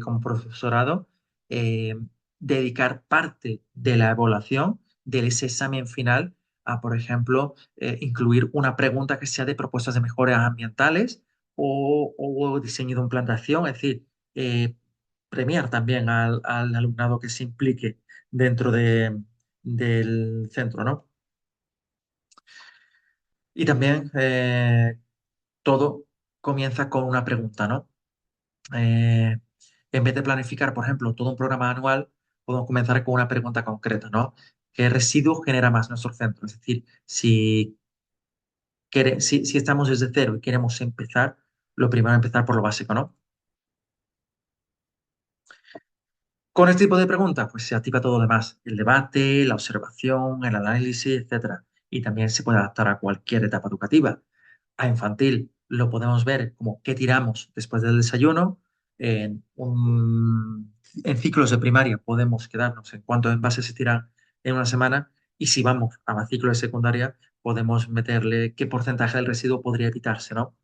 como profesorado, eh, dedicar parte de la evaluación de ese examen final a, por ejemplo, incluir una pregunta que sea de propuestas de mejoras ambientales o diseño de un plan de acción, es decir, eh, premiar también al alumnado que se implique dentro del centro, ¿no? Y también todo comienza con una pregunta, ¿no? eh, en vez de planificar, por ejemplo, todo un programa anual, podemos comenzar con una pregunta concreta, ¿no? ¿Qué residuo genera más nuestro centro? Es decir, si estamos desde cero y queremos empezar, lo primero es empezar por lo básico, ¿no? Con este tipo de preguntas, pues se activa todo lo demás, el debate, la observación, el análisis, etcétera. Y también se puede adaptar a cualquier etapa educativa. A infantil lo podemos ver como qué tiramos después del desayuno. En ciclos de primaria podemos quedarnos en cuántos envases se tiran en una semana. Y si vamos a ciclos de secundaria, podemos meterle qué porcentaje del residuo podría evitarse, ¿no?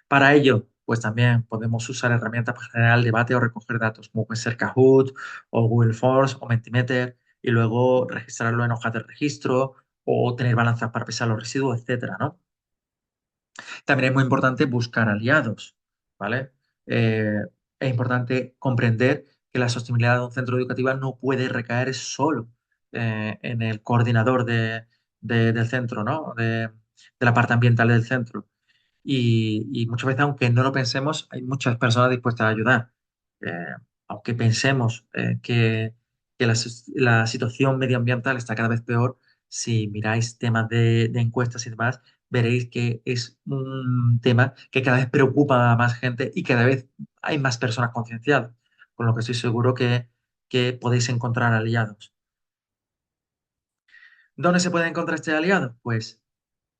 Para ello, pues también podemos usar herramientas para generar el debate o recoger datos, como puede ser Kahoot o Google Forms o Mentimeter, y luego registrarlo en hojas de registro o tener balanzas para pesar los residuos, etcétera, ¿no? También es muy importante buscar aliados, ¿vale? Eh, es importante comprender que la sostenibilidad de un centro educativo no puede recaer solo en el coordinador del centro, ¿no? De la parte ambiental del centro. Y muchas veces, aunque no lo pensemos, hay muchas personas dispuestas a ayudar. Eh, aunque pensemos que la situación medioambiental está cada vez peor, si miráis temas de encuestas y demás, veréis que es un tema que cada vez preocupa a más gente y cada vez hay más personas concienciadas, con lo que estoy seguro que podéis encontrar aliados. ¿Dónde se puede encontrar este aliado? Pues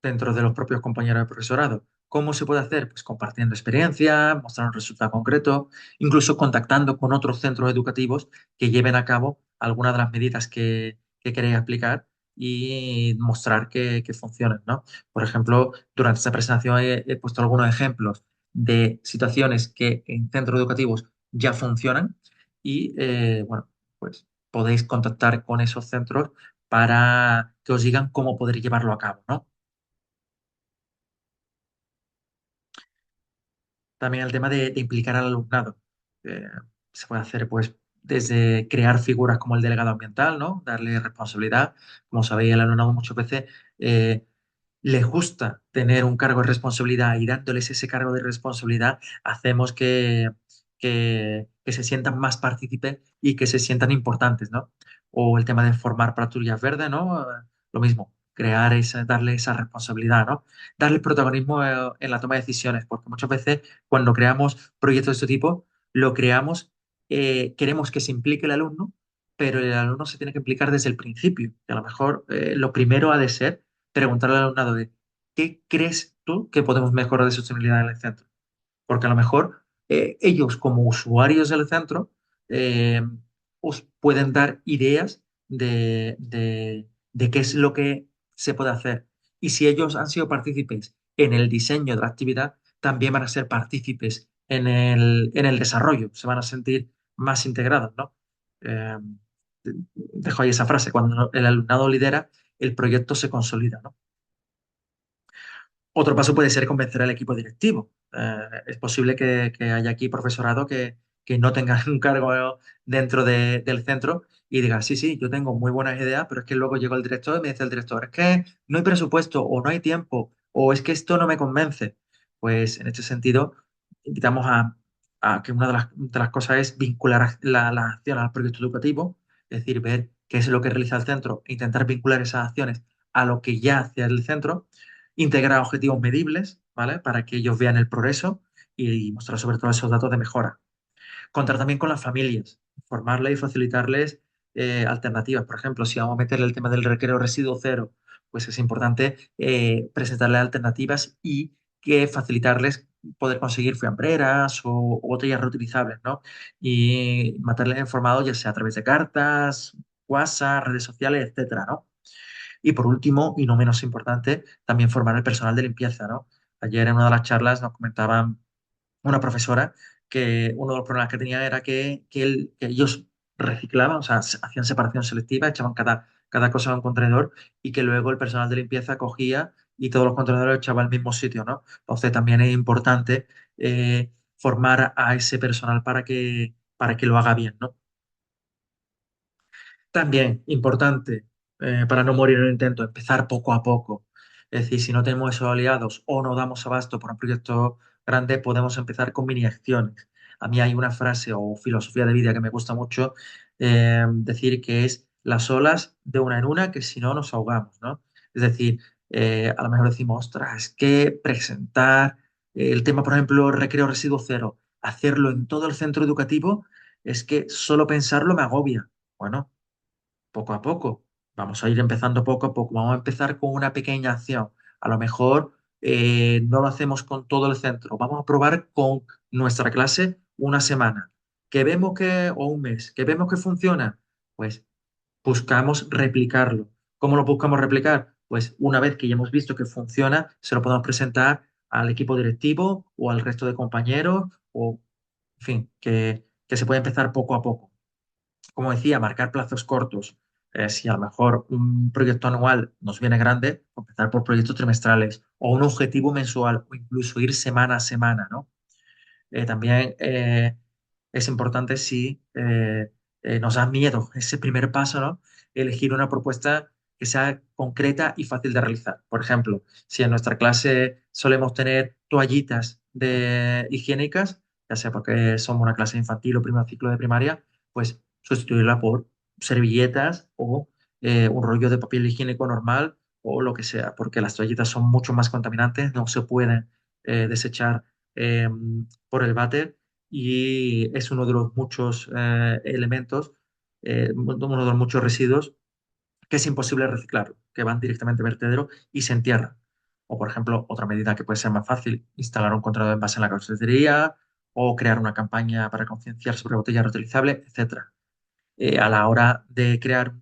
dentro de los propios compañeros de profesorado. ¿Cómo se puede hacer? Pues compartiendo experiencia, mostrando un resultado concreto, incluso contactando con otros centros educativos que lleven a cabo algunas de las medidas que queréis aplicar y mostrar que funcionen, ¿no? Por ejemplo, durante esta presentación he puesto algunos ejemplos de situaciones que en centros educativos ya funcionan y, bueno, pues podéis contactar con esos centros para que os digan cómo poder llevarlo a cabo, ¿no? También el tema de implicar al alumnado. Eh, Se puede hacer, pues, desde crear figuras como el delegado ambiental, ¿no? Darle responsabilidad. Como sabéis, el alumnado muchas veces eh, les gusta tener un cargo de responsabilidad y dándoles ese cargo de responsabilidad hacemos que se sientan más partícipes y que se sientan importantes, ¿no? O el tema de formar patrullas verdes, ¿no? Lo mismo, darle esa responsabilidad, ¿no? Darle protagonismo en la toma de decisiones, porque muchas veces cuando creamos proyectos de este tipo, lo creamos, queremos que se implique el alumno, pero el alumno se tiene que implicar desde el principio. Y a lo mejor lo primero ha de ser preguntarle al alumnado de ¿qué crees tú que podemos mejorar de sostenibilidad en el centro? Porque a lo mejor ellos como usuarios del centro eh, os pueden dar ideas de qué es lo que se puede hacer. Y si ellos han sido partícipes en el diseño de la actividad, también van a ser partícipes en el desarrollo, se van a sentir más integrados, ¿no? Eh, Dejo ahí esa frase, cuando el alumnado lidera, el proyecto se consolida, ¿no? Otro paso puede ser convencer al equipo directivo. Es posible que haya aquí profesorado que no tenga un cargo dentro del centro y diga, sí, sí, yo tengo muy buenas ideas, pero es que luego llegó el director y me dice el director, es que no hay presupuesto o no hay tiempo o es que esto no me convence. Pues en este sentido, invitamos a que una de las cosas es vincular las acciones al proyecto educativo, es decir, ver qué es lo que realiza el centro e intentar vincular esas acciones a lo que ya hace el centro, integrar objetivos medibles, ¿vale? Para que ellos vean el progreso y mostrar sobre todo esos datos de mejora. Contar también con las familias, informarles y facilitarles alternativas. Por ejemplo, si vamos a meterle el tema del recreo residuo cero, pues es importante presentarles alternativas y que facilitarles poder conseguir fiambreras o botellas reutilizables, ¿no? Y mantenerles informados ya sea a través de cartas, WhatsApp, redes sociales, etcétera, ¿no? Y por último, y no menos importante, también formar al personal de limpieza, ¿no? Ayer en una de las charlas nos comentaban una profesora que uno de los problemas que tenía era que ellos reciclaban, o sea, hacían separación selectiva, echaban cada cosa en un contenedor y que luego el personal de limpieza cogía y todos los contenedores los echaba al mismo sitio, ¿no? Entonces también es importante formar a ese personal para que lo haga bien, ¿no? También importante, para no morir en el intento, empezar poco a poco. Es decir, si no tenemos esos aliados o no damos abasto por un proyecto grande, podemos empezar con mini acciones. A mí hay una frase o filosofía de vida que me gusta mucho decir que es las olas de una en una, que si no nos ahogamos, ¿no? Es decir, a lo mejor decimos, ostras, es que presentar el tema, por ejemplo, recreo residuo cero, hacerlo en todo el centro educativo, es que solo pensarlo me agobia. Bueno, poco a poco. Vamos a ir empezando poco a poco. Vamos a empezar con una pequeña acción. A lo mejor no lo hacemos con todo el centro. Vamos a probar con nuestra clase una semana. Que vemos que, o un mes, que vemos que funciona, pues buscamos replicarlo. ¿Cómo lo buscamos replicar? Pues una vez que ya hemos visto que funciona, se lo podemos presentar al equipo directivo o al resto de compañeros o, en fin, que se puede empezar poco a poco. Como decía, marcar plazos cortos. Si a lo mejor un proyecto anual nos viene grande, empezar por proyectos trimestrales o un objetivo mensual o incluso ir semana a semana, ¿no? También es importante si nos da miedo ese primer paso, ¿no? Elegir una propuesta que sea concreta y fácil de realizar. Por ejemplo, si en nuestra clase solemos tener toallitas higiénicas, ya sea porque somos una clase infantil o primer ciclo de primaria, pues sustituirla por servilletas o un rollo de papel higiénico normal o lo que sea, porque las toallitas son mucho más contaminantes, no se pueden desechar por el váter y es uno de los muchos elementos, uno de los muchos residuos que es imposible reciclar, que van directamente al vertedero y se entierran. O, por ejemplo, otra medida que puede ser más fácil, instalar un contenedor de envase en la cafetería o crear una campaña para concienciar sobre botellas reutilizables, etcétera. A la hora de crear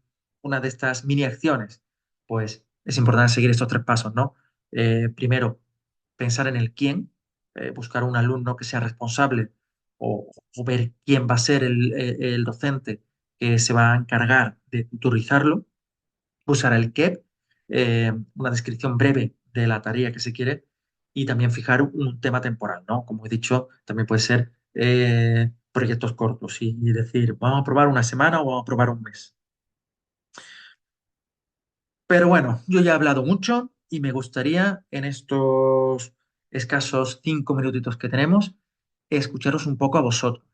una de estas mini acciones, pues es importante seguir estos tres pasos, ¿no? Primero, pensar en el quién, buscar un alumno que sea responsable o ver quién va a ser el docente que se va a encargar de tutorizarlo, usar el KEP, una descripción breve de la tarea que se quiere y también fijar un tema temporal, ¿no? Como he dicho, también puede ser proyectos cortos y decir, vamos a probar una semana o vamos a probar un mes. Pero bueno, yo ya he hablado mucho y me gustaría en estos escasos 5 minutitos que tenemos escucharos un poco a vosotros.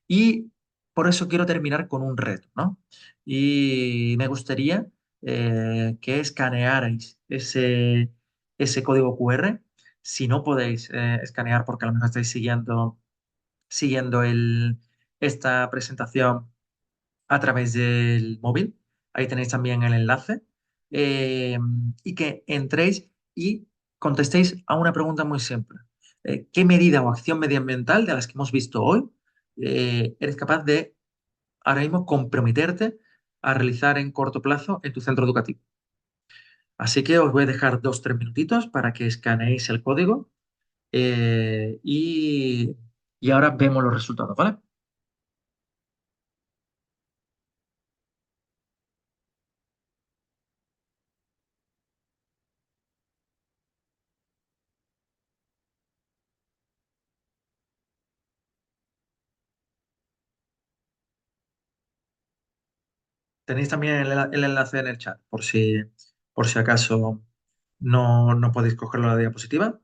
Y por eso quiero terminar con un reto, ¿no? Y me gustaría que escanearais ese código QR. Si no podéis escanear porque a lo mejor estáis siguiendo esta presentación a través del móvil. Ahí tenéis también el enlace. eh, y que entréis y contestéis a una pregunta muy simple. ¿Qué medida o acción medioambiental de las que hemos visto hoy eres capaz de ahora mismo comprometerte a realizar en corto plazo en tu centro educativo? Así que os voy a dejar 2, 3 minutitos para que escaneéis el código y ahora vemos los resultados, ¿vale? Tenéis también el enlace en el chat, por si acaso no podéis cogerlo a la diapositiva.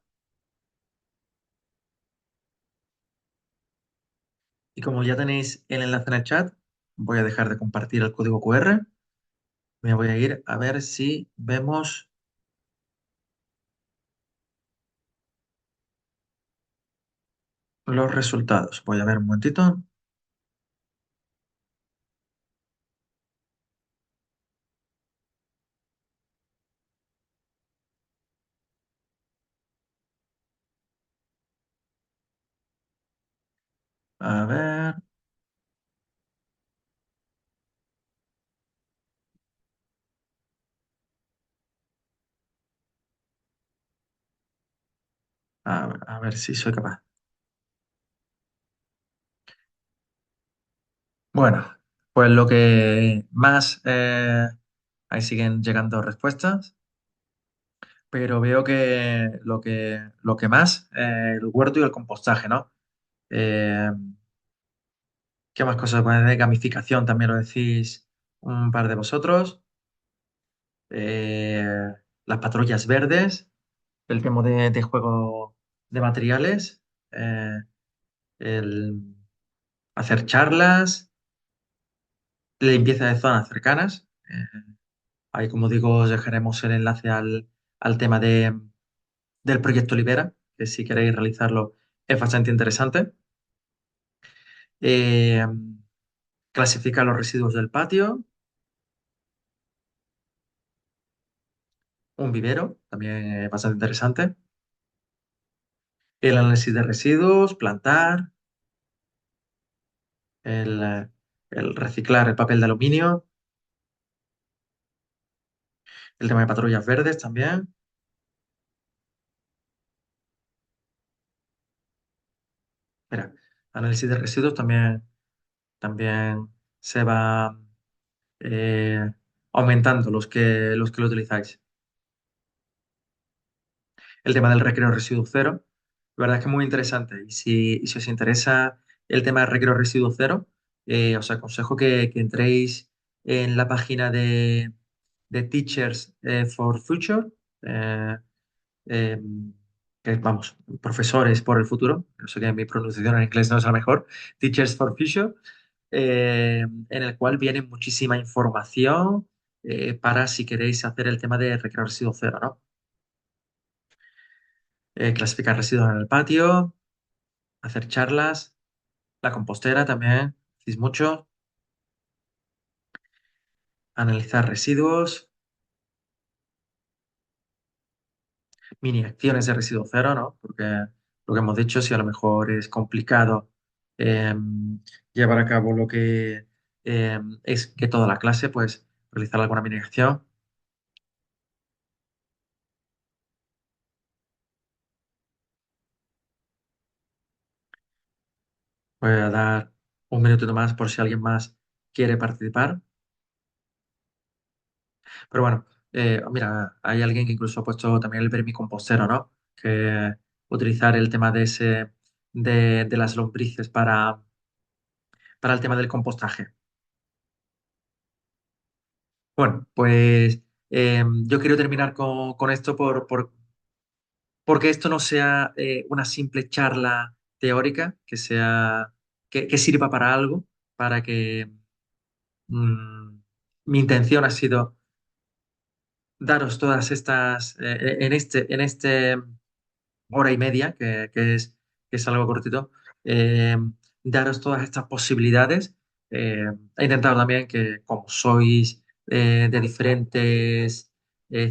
Y como ya tenéis el enlace en el chat, voy a dejar de compartir el código QR. Me voy a ir a ver si vemos los resultados. Voy a ver un momentito. A ver, a ver si soy capaz. Bueno, pues lo que más... ahí siguen llegando respuestas, pero veo que lo que más, el huerto y el compostaje, ¿no? Eh, ¿Qué más cosas? Pues de gamificación también lo decís un par de vosotros. Eh, las patrullas verdes, el tema de juego de materiales, eh, el hacer charlas, limpieza de zonas cercanas. Ahí, como digo, os dejaremos el enlace al tema del proyecto Libera, que si queréis realizarlo es bastante interesante. Eh, clasificar los residuos del patio, un vivero, también bastante interesante. El análisis de residuos, plantar, el reciclar el papel de aluminio, el tema de patrullas verdes también. Mira, análisis de residuos también se va eh, aumentando los que lo utilizáis. El tema del recreo residuo cero, la verdad es que es muy interesante. Y si os interesa el tema del recreo residuo cero, os aconsejo que entréis en la página de Teachers for Future, eh, eh, que vamos, profesores por el futuro. Yo sé que mi pronunciación en inglés no es la mejor. Teachers for Future, en el cual viene muchísima información para si queréis hacer el tema de recreo residuo cero, ¿no? Clasificar residuos en el patio, hacer charlas, la compostera también, hacéis mucho, analizar residuos, mini acciones de residuo cero, ¿no? Porque lo que hemos dicho, si a lo mejor es complicado eh, llevar a cabo lo que es que toda la clase, pues realizar alguna mini acción. Voy a dar un minutito más por si alguien más quiere participar. Pero bueno, mira, hay alguien que incluso ha puesto también el vermicompostero, ¿no? Que utilizar el tema de las lombrices para el tema del compostaje. Bueno, pues yo quiero terminar con esto porque esto no sea una simple charla teórica, que sirva para algo, para que mm, mi intención ha sido daros todas estas, en este hora y media, que es algo cortito, daros todas estas posibilidades. He intentado también que, como sois de diferentes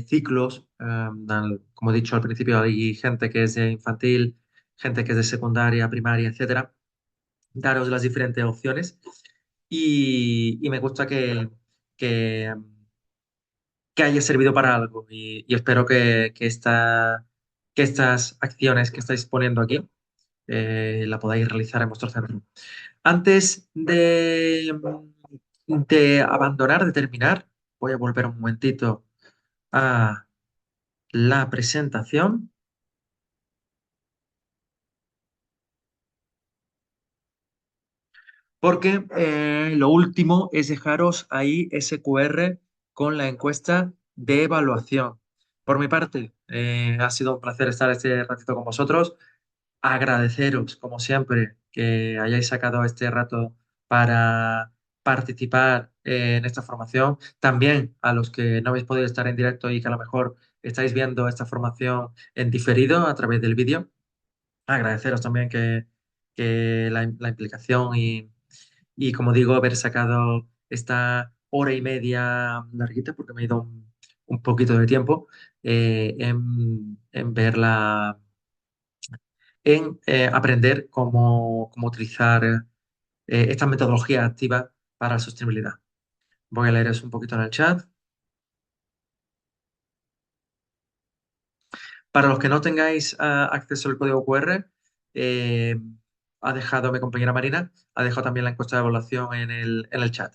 ciclos, como he dicho al principio, hay gente que es de infantil, gente que es de secundaria, primaria, etcétera, daros las diferentes opciones y me gusta que, que haya servido para algo y espero que estas acciones que estáis poniendo aquí la podáis realizar en vuestro centro. Antes de abandonar, de terminar, voy a volver un momentito a la presentación. porque lo último es dejaros ahí ese QR con la encuesta de evaluación. Por mi parte, ha sido un placer estar este ratito con vosotros. Agradeceros, como siempre, que hayáis sacado este rato para participar en esta formación. También a los que no habéis podido estar en directo y que a lo mejor estáis viendo esta formación en diferido a través del vídeo. Agradeceros también que la implicación y, como digo, haber sacado esta hora y media larguita, porque me ha ido un poquito de tiempo, en verla en aprender cómo utilizar esta metodología activa para la sostenibilidad. Voy a leer eso un poquito en el chat. Para los que no tengáis acceso al código QR, eh, ha dejado mi compañera Marina, ha dejado también la encuesta de evaluación en el chat.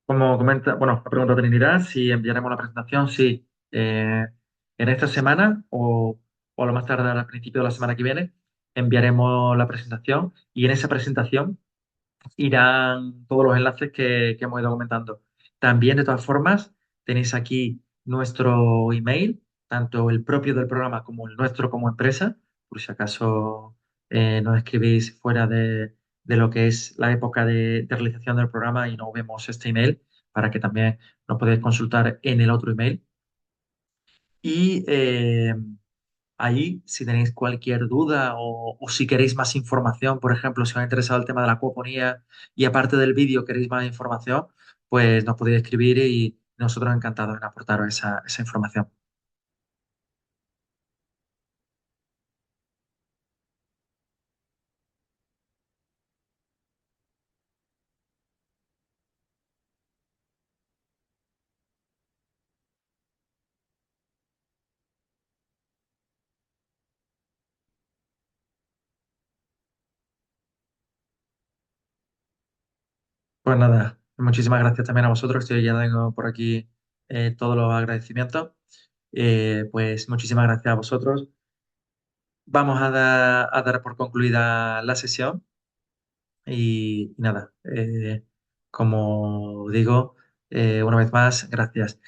Como comenta, bueno, la pregunta Trinidad, si enviaremos la presentación, sí. En esta semana o a lo más tarde al principio de la semana que viene, enviaremos la presentación y en esa presentación irán todos los enlaces que hemos ido comentando. También, de todas formas, tenéis aquí nuestro email, tanto el propio del programa como el nuestro como empresa, por si acaso nos escribís fuera de lo que es la época de realización del programa y no vemos este email, para que también nos podáis consultar en el otro email. Y ahí, si tenéis cualquier duda o si queréis más información, por ejemplo, si os ha interesado el tema de la acuaponía y aparte del vídeo queréis más información, pues nos podéis escribir y nosotros encantados en aportaros esa información. Pues nada, muchísimas gracias también a vosotros. Estoy ya tengo por aquí todos los agradecimientos. Pues muchísimas gracias a vosotros. Vamos a dar por concluida la sesión. Y nada, como digo, una vez más, gracias.